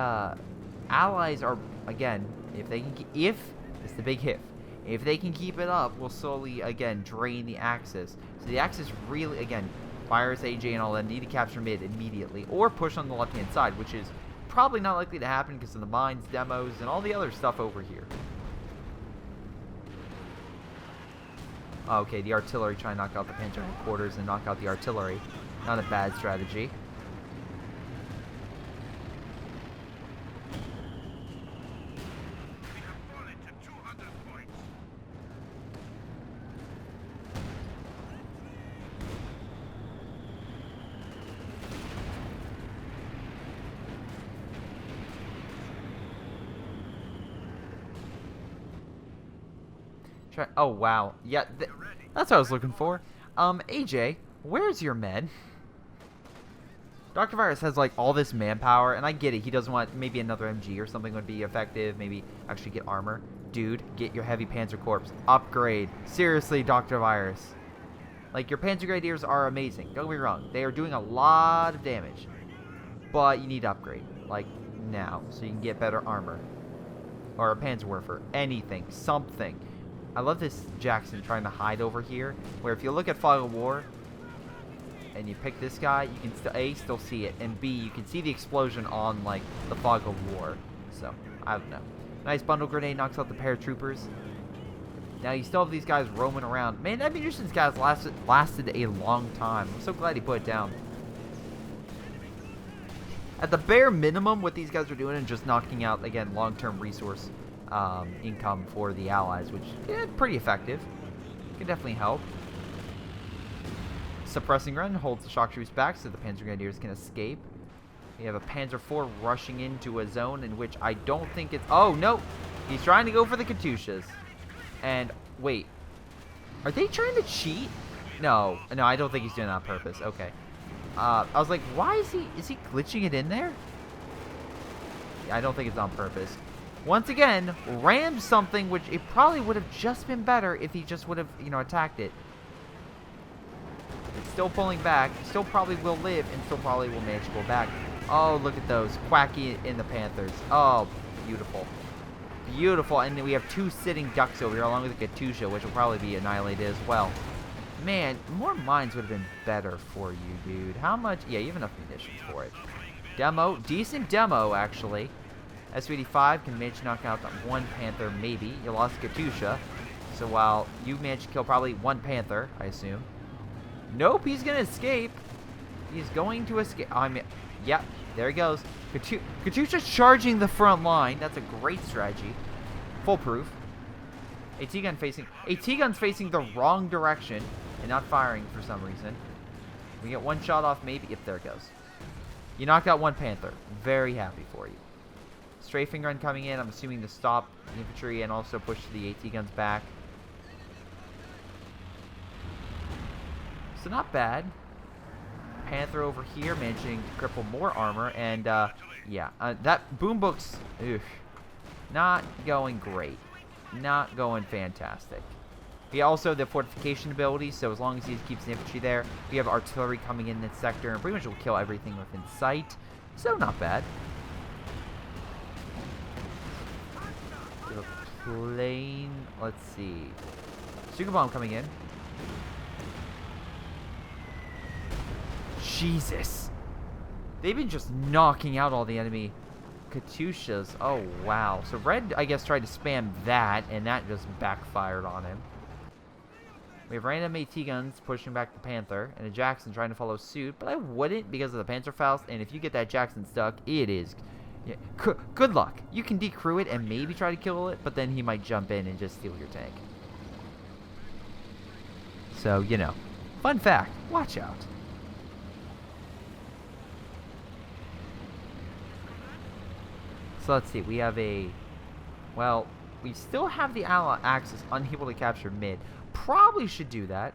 Allies are, again, if they can, it's the big if they can keep it up, will slowly, again, drain the Axis. So the Axis really, again, Virus, AJ, and all that need to capture mid immediately, or push on the left-hand side, which is probably not likely to happen because of the mines, demos, and all the other stuff over here. Okay, the artillery trying to knock out the Panzer headquarters and knock out the artillery. Not a bad strategy. Oh, wow. Yeah, that's what I was looking for. AJ, where's your men? Dr. Virus has, like, all this manpower, and I get it. He doesn't want, maybe another MG or something would be effective. Maybe actually get armor. Dude, get your heavy Panzer Corps. Upgrade. Seriously, Dr. Virus. Like, your Panzer Grenadiers are amazing. Don't get me wrong. They are doing a lot of damage. But you need to upgrade. Like, now. So you can get better armor. Or a Panzerwerfer. Anything. Something. I love this Jackson trying to hide over here, where if you look at Fog of War, and you pick this guy, you can still see it, and B, you can see the explosion on, like, the Fog of War. So, I don't know. Nice bundle grenade, knocks out the paratroopers. Now, you still have these guys roaming around. Man, that munitions guy's lasted a long time. I'm so glad he put it down. At the bare minimum, what these guys are doing is just knocking out, again, long-term resource income for the Allies, which is pretty effective. Can definitely help. Suppressing run holds the shock troops back so the Panzer Grenadiers can escape. We have a Panzer IV rushing into a zone in which I don't think it's... Oh, no! He's trying to go for the Katyushas. And, wait. Are they trying to cheat? No. No, I don't think he's doing that on purpose. Okay. I was like, why is he glitching it in there? Yeah, I don't think it's on purpose. Once again, rammed something which it probably would have just been better if he just would have, you know, attacked it. It's still pulling back. Still probably will live and still probably will manage to go back. Oh, look at those. Quacky in the Panthers. Oh, beautiful. Beautiful. And then we have 2 sitting ducks over here along with the Katyusha, which will probably be annihilated as well. Man, more mines would have been better for you, dude. How much? Yeah, you have enough munitions for it. Demo. Decent demo, actually. SU-85 can manage to knock out 1 Panther, maybe. You lost Katyusha. So while you managed to kill probably 1 Panther, I assume. Nope, he's going to escape. He's going to escape. Yep, there he goes. Katyusha charging the front line. That's a great strategy. Foolproof. AT-gun facing... AT-gun's facing the wrong direction and not firing for some reason. We get 1 shot off, maybe. If there it goes. You knocked out 1 Panther. Very happy for you. Strafing run coming in, I'm assuming to stop the infantry and also push the AT guns back. So not bad. Panther over here managing to cripple more armor, and yeah, that boom book's not going great. Not going fantastic. We also have the fortification ability, so as long as he keeps the infantry there, we have artillery coming in this sector, and pretty much will kill everything within sight. So not bad. Plane, let's see. Sugar bomb coming in. Jesus. They've been just knocking out all the enemy Katyushas. Oh, wow. So Red, I guess, tried to spam that, and that just backfired on him. We have random AT guns pushing back the Panther, and a Jackson trying to follow suit, but I wouldn't because of the Panzerfaust, and if you get that Jackson stuck, it is... Yeah, good luck. You can decrew it and maybe try to kill it, but then he might jump in and just steal your tank. So, you know. Fun fact, watch out. So let's see, we have a... Well, we still have the ally Axis unable to capture mid. Probably should do that.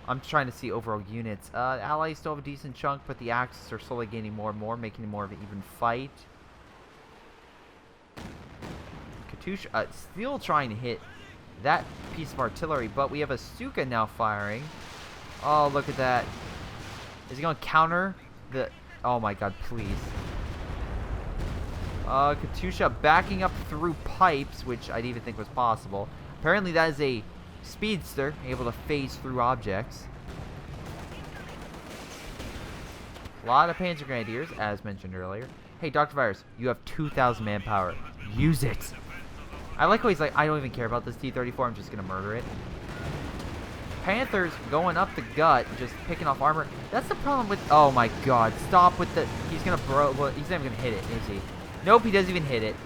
I'm trying to see overall units. The allies still have a decent chunk, but the Axis are slowly gaining more and more, making it more of an even fight. Katyusha still trying to hit that piece of artillery, but we have a Stuka now firing. Oh, look at that. Is he going to counter the... Oh my god, please. Katyusha backing up through pipes, which I didn't even think was possible. Apparently that is a speedster, able to phase through objects. A lot of Panzer Grenadiers, as mentioned earlier. Hey, Dr. Virus, you have 2,000 manpower. Use it. I like how he's like, I don't even care about this T-34, I'm just going to murder it. Panthers going up the gut, just picking off armor. That's the problem with... Oh my god, stop with the... He's going to well, he's not even going to hit it, is he? Nope, he doesn't even hit it.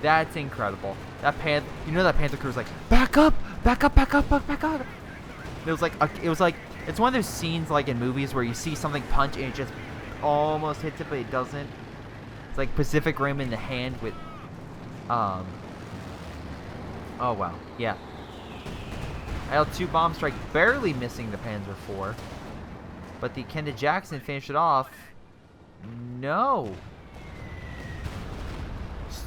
That's incredible. That Panther... You know that Panther crew was like, back up! Back up, back up, back up! It was like... It's one of those scenes like in movies where you see something punch and it just almost hits it, but it doesn't. It's like Pacific Rim in the hand with... Oh, wow. Yeah. IL-2 bomb strike barely missing the Panzer IV. But the Kenda Jackson finished it off. No.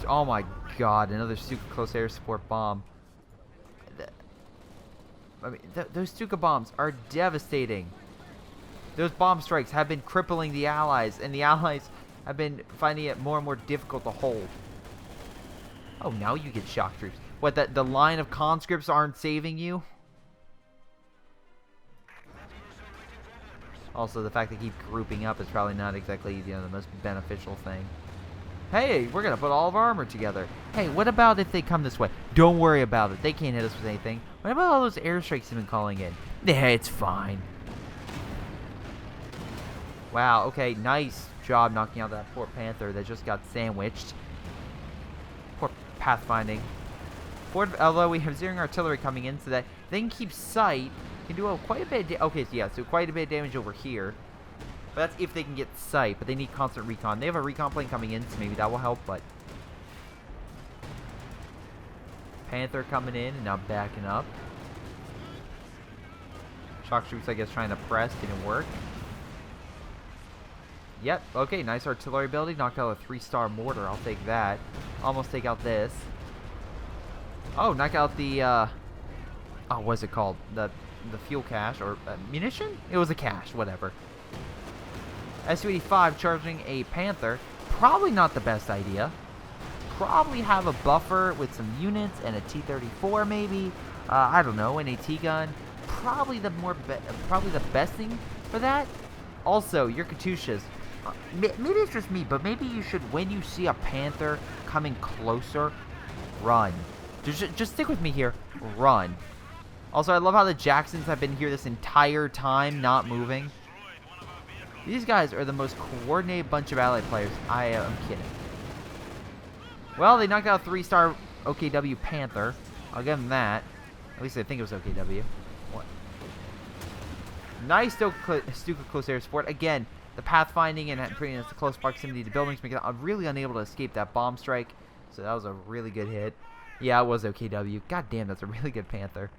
Oh my god, another Stuka close air support bomb. I mean, those Stuka bombs are devastating. Those bomb strikes have been crippling the Allies, and the Allies have been finding it more and more difficult to hold. Oh, now you get shock troops. What, the line of conscripts aren't saving you? Also, the fact they keep grouping up is probably not exactly, you know, the most beneficial thing. Hey, we're going to put all of our armor together. Hey, what about if they come this way? Don't worry about it. They can't hit us with anything. What about all those airstrikes you've been calling in? Yeah, it's fine. Wow, okay, nice job knocking out that poor Panther that just got sandwiched. Poor pathfinding. Although we have zeroing artillery coming in so that they can keep sight. Can do quite a bit of okay, so yeah, so quite a bit of damage over here. But that's if they can get sight, but they need constant recon. They have a recon plane coming in, so maybe that will help, but... Panther coming in and now backing up. Shock troops, I guess, trying to press. Didn't work. Yep, okay, nice artillery ability. Knocked out a 3-star mortar. I'll take that. Almost take out this. Oh, knock out the, oh, what's it called? The fuel cache, or munition? It was a cache, whatever. Su-85 charging a Panther. Probably not the best idea. Probably have a buffer with some units and a T-34 maybe. I don't know, an AT gun. Probably the best thing for that. Also, your Katyushas. Maybe it's just me, but maybe you should, when you see a Panther coming closer, run. Just stick with me here. Run. Also, I love how the Jacksons have been here this entire time, not moving. These guys are the most coordinated bunch of allied players. I am kidding. Well, they knocked out a 3-star OKW Panther. I'll give them that. At least I think it was OKW. What? Nice Stuka close air support. Again, the pathfinding and putting us close proximity to buildings make it really unable to escape that bomb strike. So that was a really good hit. Yeah, it was OKW. God damn, that's a really good Panther.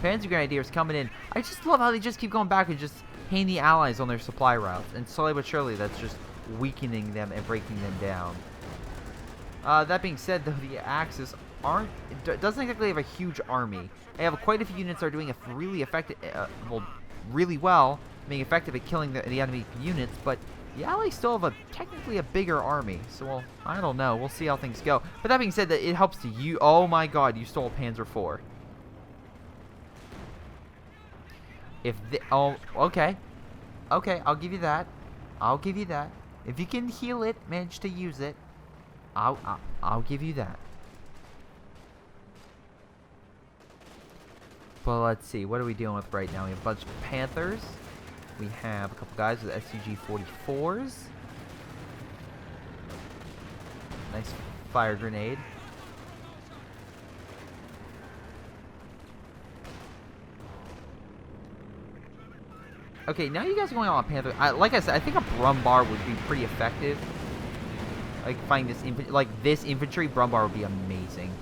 Panzer Grenadiers coming in. I just love how they just keep going back and just hitting the Allies on their supply routes. And slowly but surely, that's just weakening them and breaking them down. That being said, though, the Axis doesn't exactly have a huge army. They have quite a few units that are doing a really effective, really well, being effective at killing the enemy units, but the Allies still have technically a bigger army. So, well, I don't know. We'll see how things go. But that being said, that it helps to you. Oh my god, you stole Panzer IV. Oh, okay. Okay, I'll give you that. I'll give you that. If you can heal it, manage to use it, I'll give you that. But let's see, what are we dealing with right now? We have a bunch of Panthers. We have a couple guys with SCG-44s. Nice fire grenade. Okay, now you guys are going on Panther. Like I said, I think a Brumbar would be pretty effective. Like finding this infantry Brumbar would be amazing.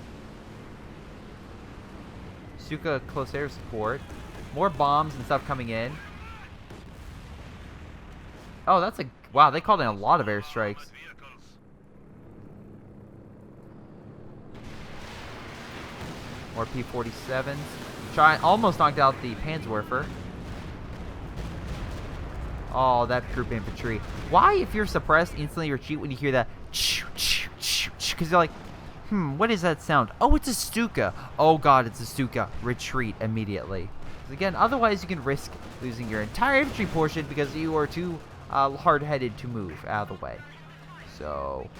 Stuka close air support. More bombs and stuff coming in. Oh, that's wow, they called in a lot of airstrikes. More P-47s. Almost knocked out the Panzerwerfer. Oh, that group infantry. Why, if you're suppressed, instantly retreat when you hear that? Because you're like, what is that sound? Oh, it's a Stuka. Oh god, it's a Stuka. Retreat immediately. Again, otherwise you can risk losing your entire infantry portion because you are too hard-headed to move out of the way. So,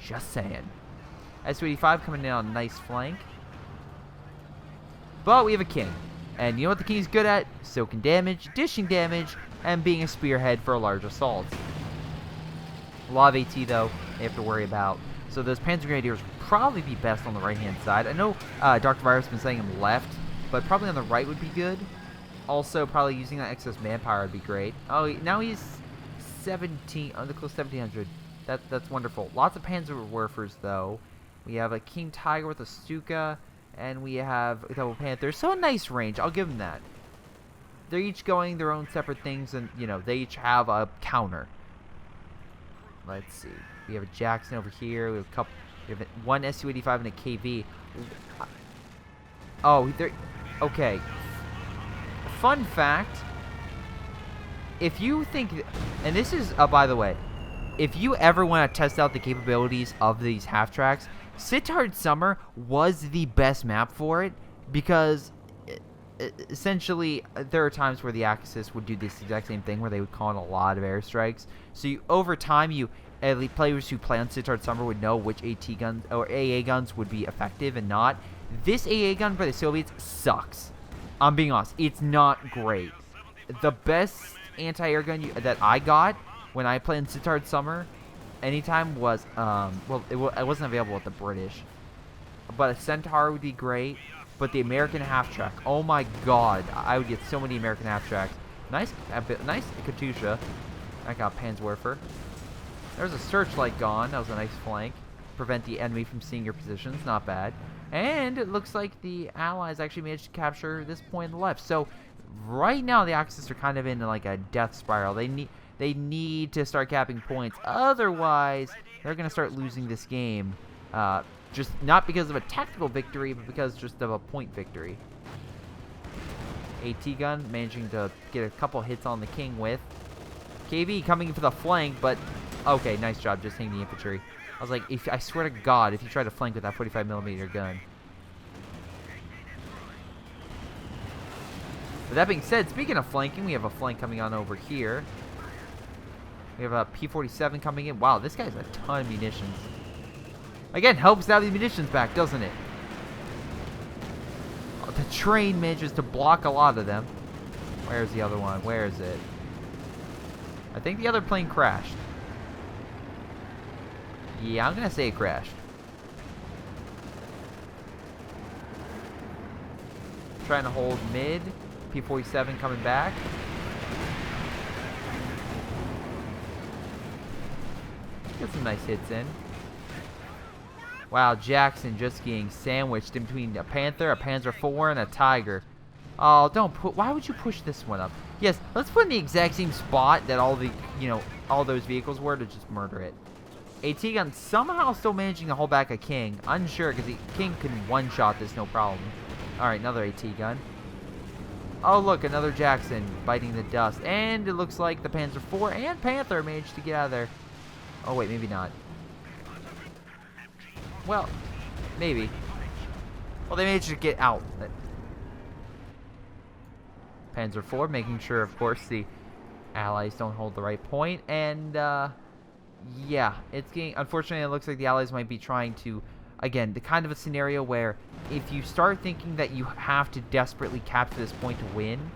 just saying. S-285 coming in on a nice flank. But we have a king. And you know what the king's good at? Soaking damage, dishing damage, and being a spearhead for a large assault. A lot of AT, though, they have to worry about. So those Panzer Grenadiers would probably be best on the right-hand side. I know Dr. Virus has been saying him left, but probably on the right would be good. Also, probably using that excess manpower would be great. Oh, now he's 17, under close 1700. That's wonderful. Lots of Panzerwerfers, though. We have a King Tiger with a Stuka, and we have a double Panther. So a nice range. I'll give them that. They're each going their own separate things, and, you know, they each have a counter. Let's see. We have a Jackson over here. We have one Su-85 and a KV. Oh, okay. Fun fact. If you think, and this is, by the way, if you ever want to test out the capabilities of these half-tracks, Sittard Summer was the best map for it because essentially there are times where the Axis would do this exact same thing where they would call in a lot of airstrikes. So over time, players who play on Sittard Summer would know which AT guns or AA guns would be effective and not. This AA gun by the Soviets sucks. I'm being honest, it's not great. The best anti-air gun that I got when I played in Sittard Summer anytime was, well, it wasn't available with the British. But a Centaur would be great. But the American half-track, oh my god, I would get so many American half-tracks. Nice Katusha. I got Panzerwerfer. There's a searchlight gone. That was a nice flank. Prevent the enemy from seeing your positions. Not bad. And it looks like the Allies actually managed to capture this point on the left. So right now the Axis are kind of in like a death spiral. They need to start capping points. Otherwise, they're going to start losing this game. Just not because of a tactical victory, but because just of a point victory. AT gun managing to get a couple hits on the King with. KV coming for the flank, but okay, nice job just hitting the infantry. I was like, I swear to God, if you try to flank with that 45mm gun. But that being said, speaking of flanking, we have a flank coming on over here. We have a P-47 coming in. Wow, this guy has a ton of munitions. Again, helps out the munitions back, doesn't it? Oh, the train manages to block a lot of them. Where's the other one? Where is it? I think the other plane crashed. Yeah, I'm going to say it crashed. Trying to hold mid. P-47 coming back. Get some nice hits in. Wow, Jackson just getting sandwiched in between a Panther, a Panzer IV, and a Tiger. Oh, don't put. Why would you push this one up? Yes, let's put in the exact same spot that all the, all those vehicles were to just murder it. AT gun somehow still managing to hold back a King. Unsure because the King can one-shot this no problem. All right, another AT gun. Oh, look, another Jackson biting the dust. And it looks like the Panzer IV and Panther managed to get out of there. Oh, wait, maybe not. Well, maybe. Well, they managed to get out. Panzer IV, making sure, of course, the Allies don't hold the right point. And, yeah, it's getting... Unfortunately, it looks like the Allies might be trying to... Again, the kind of a scenario where if you start thinking that you have to desperately capture this point to win...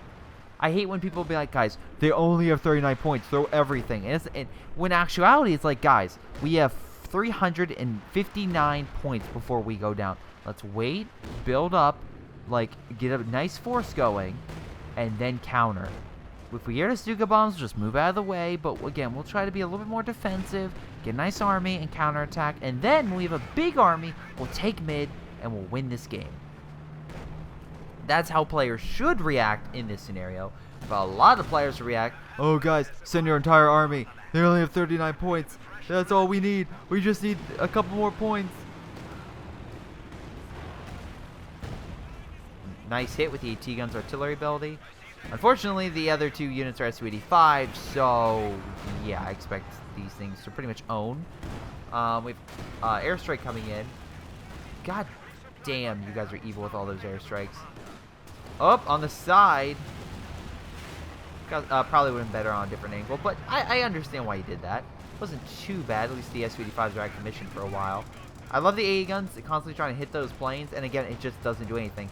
I hate when people be like, guys, they only have 39 points. Throw everything. And when actuality, it's like, guys, we have 359 points before we go down. Let's wait, build up, like, get a nice force going, and then counter. If we hear the Stuka bombs, just move out of the way. But again, we'll try to be a little bit more defensive, get a nice army, and counterattack. And then when we have a big army, we'll take mid, and we'll win this game. That's how players should react in this scenario. But a lot of players react, oh guys, send your entire army. They only have 39 points. That's all we need. We just need a couple more points. Nice hit with the AT guns artillery ability. Unfortunately, the other two units are Su-85, so yeah, I expect these things to pretty much own. We've airstrike coming in. God damn, you guys are evil with all those airstrikes. Up on the side. Probably would have been better on a different angle, but I understand why he did that. It wasn't too bad. At least the Su-85s are out of commission for a while. I love the AA guns. They're constantly trying to hit those planes, and again, it just doesn't do anything.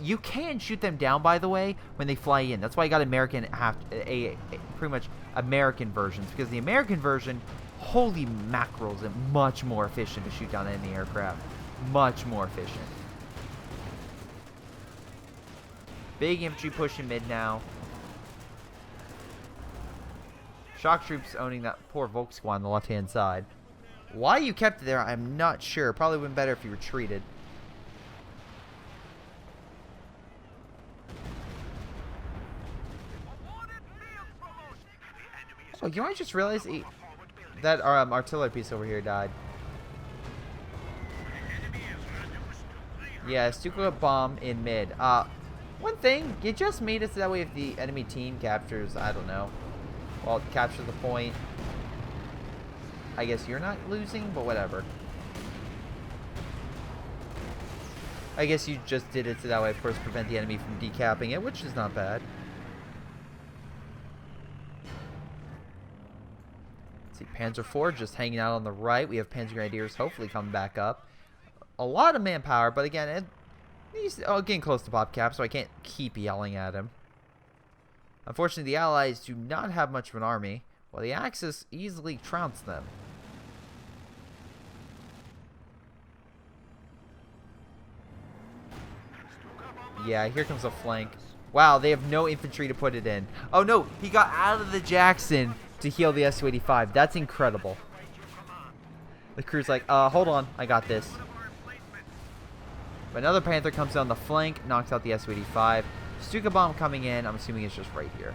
You can shoot them down, by the way, when they fly in. That's why you got American pretty much American versions, because the American version, holy mackerels, is much more efficient to shoot down enemy aircraft. Much more efficient. Big infantry pushing mid now. Shock troops owning that poor Volk squad on the left-hand side. Why you kept it there, I'm not sure. Probably would have been better if you retreated. Oh, you know, I just realized that our artillery piece over here died. Yeah, Stuka bomb in mid. One thing, you just made it so that way if the enemy team captures, I don't know, well, captures the point, I guess you're not losing, but whatever. I guess you just did it so that way, of course, prevent the enemy from decapping it, which is not bad. Let's see, Panzer IV just hanging out on the right. We have Panzer Grenadiers hopefully coming back up. A lot of manpower, but again, he's getting close to pop cap, so I can't keep yelling at him. Unfortunately, the Allies do not have much of an army, while the Axis easily trounced them. Yeah, here comes a flank. Wow, they have no infantry to put it in. Oh no, he got out of the Jackson to heal the Su-85. That's incredible. The crew's like, hold on, I got this. But another Panther comes down the flank, knocks out the Su-85. Stuka bomb coming in. I'm assuming it's just right here.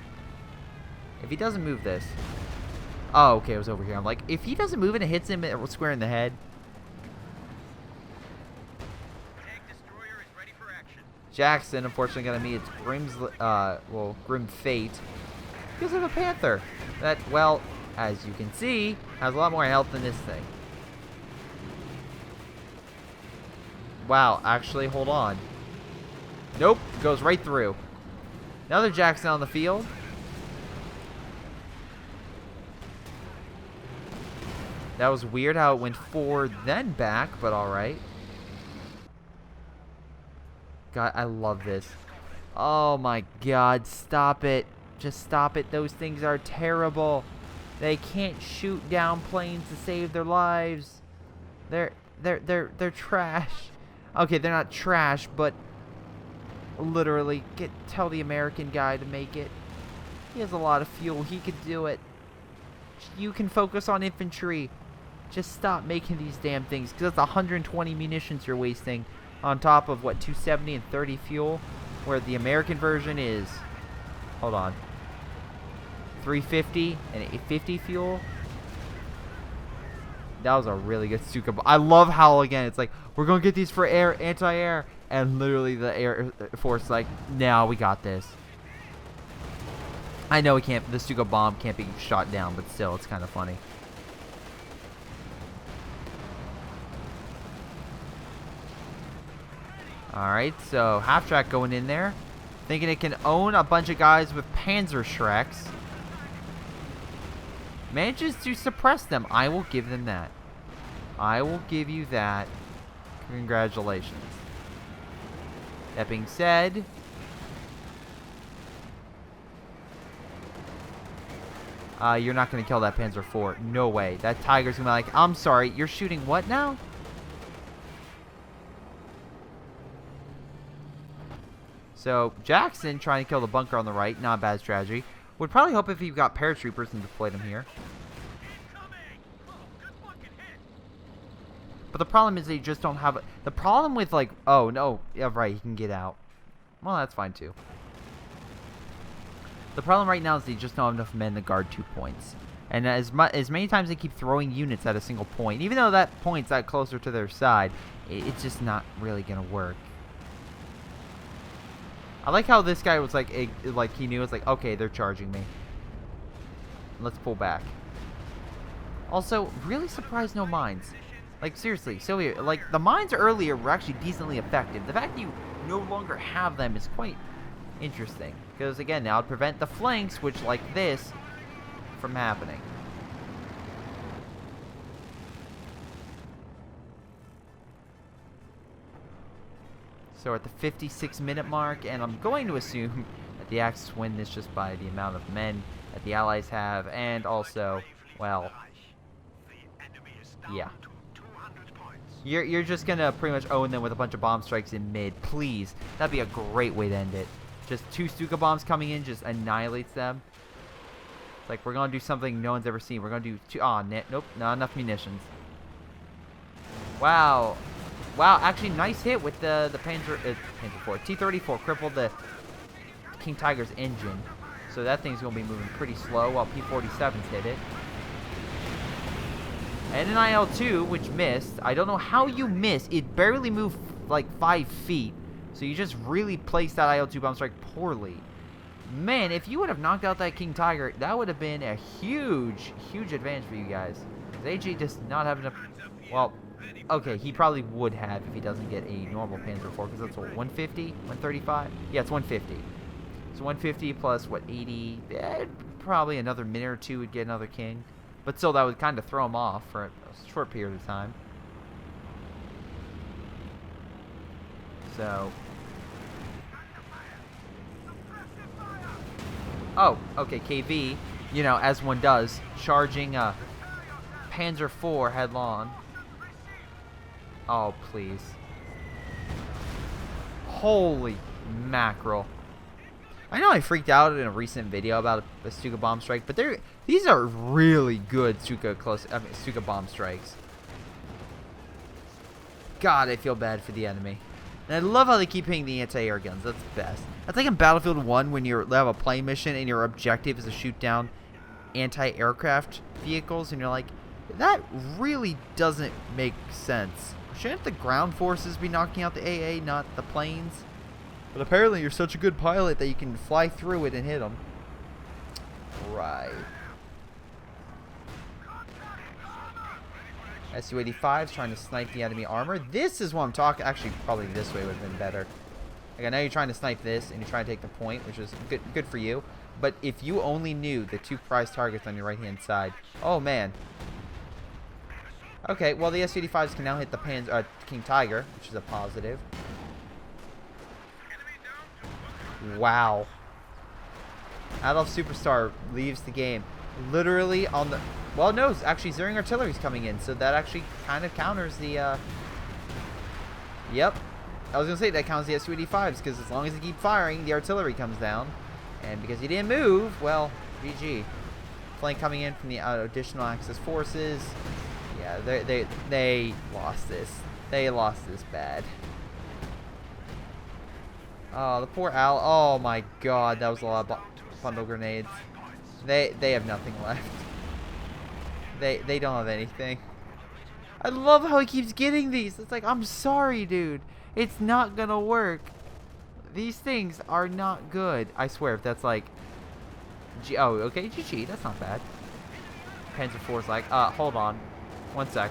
If he doesn't move this. Oh, okay, it was over here. I'm like, if he doesn't move it, it hits him square in the head. Jackson, unfortunately, gonna meet its grim fate because of a Panther that, well, as you can see, has a lot more health than this thing. Wow, actually, hold on. Nope, goes right through. Another Jackson on the field. That was weird how it went forward then back, but alright. God, I love this. Oh my god, stop it. Just stop it. Those things are terrible. They can't shoot down planes to save their lives. They're trash. Okay, they're not trash, but literally, tell the American guy to make it. He has a lot of fuel. He could do it. You can focus on infantry. Just stop making these damn things, because that's 120 munitions you're wasting on top of, what, 270 and 30 fuel, where the American version is, hold on, 350 and 850 fuel. That was a really good Stuka. I love how, again, it's like, we're going to get these for air, anti-air, and literally the Air Force like, no, we got this. I know we can't, the Stuka bomb can't be shot down, but still, it's kind of funny. Alright, so half track going in there. Thinking it can own a bunch of guys with Panzer Shreks. Manages to suppress them. I will give them that. I will give you that. Congratulations. That being said, you're not going to kill that Panzer IV. No way. That Tiger's going to be like, I'm sorry, you're shooting what now? So, Jackson trying to kill the bunker on the right. Not a bad strategy. Would probably hope if he got paratroopers and deployed them here. But the problem is they just don't have... The problem with, like... Oh, no. Yeah, right. He can get out. Well, that's fine, too. The problem right now is they just don't have enough men to guard 2 points. And as many times they keep throwing units at a single point, even though that point's that closer to their side, it's just not really going to work. I like how this guy was like he knew. It's like, okay, they're charging me. Let's pull back. Also, really surprised no mines. Like, seriously, Sylvia, like, the mines earlier were actually decently effective. The fact that you no longer have them is quite interesting. Because, again, now it'd prevent the flanks, which, like this, from happening. So we're at the 56-minute mark, and I'm going to assume that the Axis win this just by the amount of men that the Allies have, and also, well, yeah. You're just going to pretty much own them with a bunch of bomb strikes in mid. Please. That'd be a great way to end it. Just 2 Stuka bombs coming in just annihilates them. It's like, we're going to do something no one's ever seen. We're going to do 2... Aw, nope. Not enough munitions. Wow. Wow, actually, nice hit with the Panzer IV. T-34 crippled the King Tiger's engine. So that thing's going to be moving pretty slow while P-47s hit it. And an IL-2, which missed. I don't know how you missed. It barely moved like 5 feet. So you just really placed that IL-2 bomb strike poorly. Man, if you would have knocked out that King Tiger, that would have been a huge, huge advantage for you guys. AG does not have enough... Well, okay, he probably would have if he doesn't get a normal Panzer IV, because that's what, 150? 135? Yeah, it's 150. So 150 plus, what, 80? Probably another minute or two would get another King. But still, that would kind of throw him off for a short period of time. So... Oh, okay, KV, you know, as one does, charging Panzer IV headlong. Oh, please. Holy mackerel. I know I freaked out in a recent video about a Stuka bomb strike, but these are really good Stuka bomb strikes. God, I feel bad for the enemy. And I love how they keep hitting the anti-air guns. That's best. That's like in Battlefield 1 when you have a plane mission and your objective is to shoot down anti-aircraft vehicles. And you're like, that really doesn't make sense. Shouldn't the ground forces be knocking out the AA, not the planes? But apparently you're such a good pilot that you can fly through it and hit them. Right. Su-85's trying to snipe the enemy armor. This is what I'm talking. Actually, probably this way would have been better. Like, I know you're trying to snipe this, and you're trying to take the point, which is good for you. But if you only knew the 2 prize targets on your right-hand side... Oh, man. Okay, well, the Su-85s can now hit the King Tiger, which is a positive. Wow. Adolf Superstar leaves the game. Literally on the... Well, no, it's actually Zering artillery's coming in, so that actually kind of counters the, Yep. I was going to say that counters the Su-85s, because as long as they keep firing, the artillery comes down. And because he didn't move, well, GG. Flank coming in from the additional Axis forces. Yeah, they lost this. They lost this bad. Oh, the poor Al. Oh, my God. That was a lot of bundle grenades. They have nothing left. They don't have anything. I love how he keeps getting these. It's like, I'm sorry, dude. It's not gonna work. These things are not good. I swear, if that's like... Oh, okay, GG. That's not bad. Panzer IV's like, hold on. 1 sec.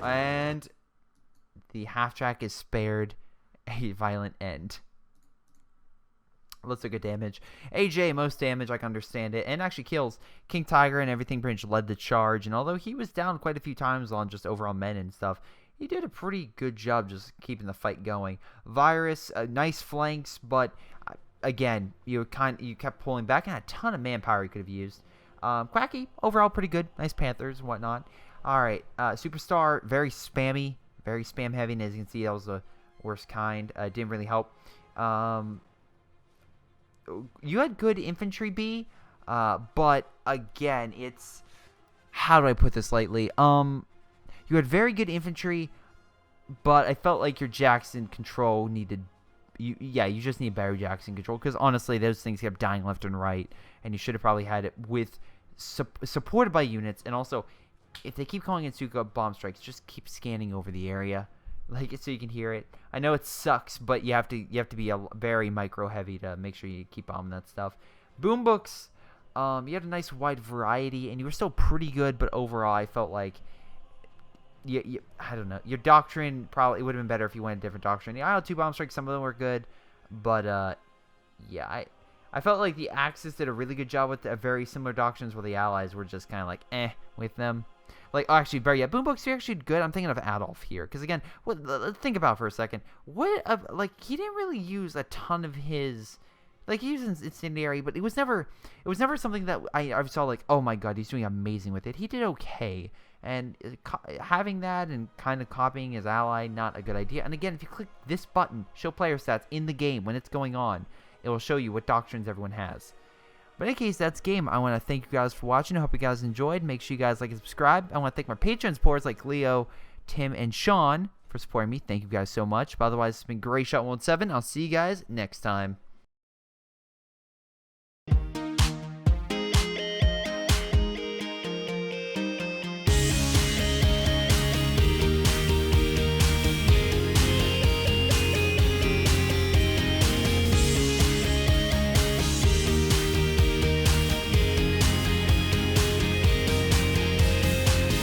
And... the half-track is spared a violent end. Let's look at damage. AJ, most damage, I can understand it, and actually kills. King Tiger and everything pretty much led the charge, and although he was down quite a few times on just overall men and stuff, he did a pretty good job just keeping the fight going. Virus, nice flanks, but again, you kept pulling back, and a ton of manpower you could have used. Quacky, overall pretty good. Nice Panthers and whatnot. Alright, Superstar, very spammy, very spam heavy, and as you can see, that was the worst kind. Didn't really help. You had good infantry B, but again, it's, how do I put this lightly? You had very good infantry, but I felt like your Jackson control needed, you just need better Jackson control, because honestly, those things kept dying left and right, and you should have probably had it with supported by units, and also, if they keep calling in Suka bomb strikes, just keep scanning over the area, like, so you can hear it. I know it sucks, but you have to be a very micro heavy to make sure you keep bombing that stuff. Boom books, you had a nice wide variety, and you were still pretty good, but overall, I felt like, I don't know, your doctrine probably, it would have been better if you went a different doctrine. The IL-2 bomb strikes, some of them were good, but yeah, I felt like the Axis did a really good job with very similar doctrines, where the Allies were just kind of like with them. Like, oh, actually, Boom Books are actually good. I'm thinking of Adolf here, because again, let's think about it for a second. Like, he didn't really use a ton of his, like, he used Incendiary, but it was never something that I saw like, oh my god, he's doing amazing with it. He did okay, and having that and kind of copying his ally, not a good idea. And again, if you click this button, show player stats in the game when it's going on, it will show you what doctrines everyone has. But in any case, that's game. I want to thank you guys for watching. I hope you guys enjoyed. Make sure you guys like and subscribe. I want to thank my Patreon supporters like Leo, Tim, and Sean for supporting me. Thank you guys so much. But otherwise, it's been Greyshot 117. I'll see you guys next time.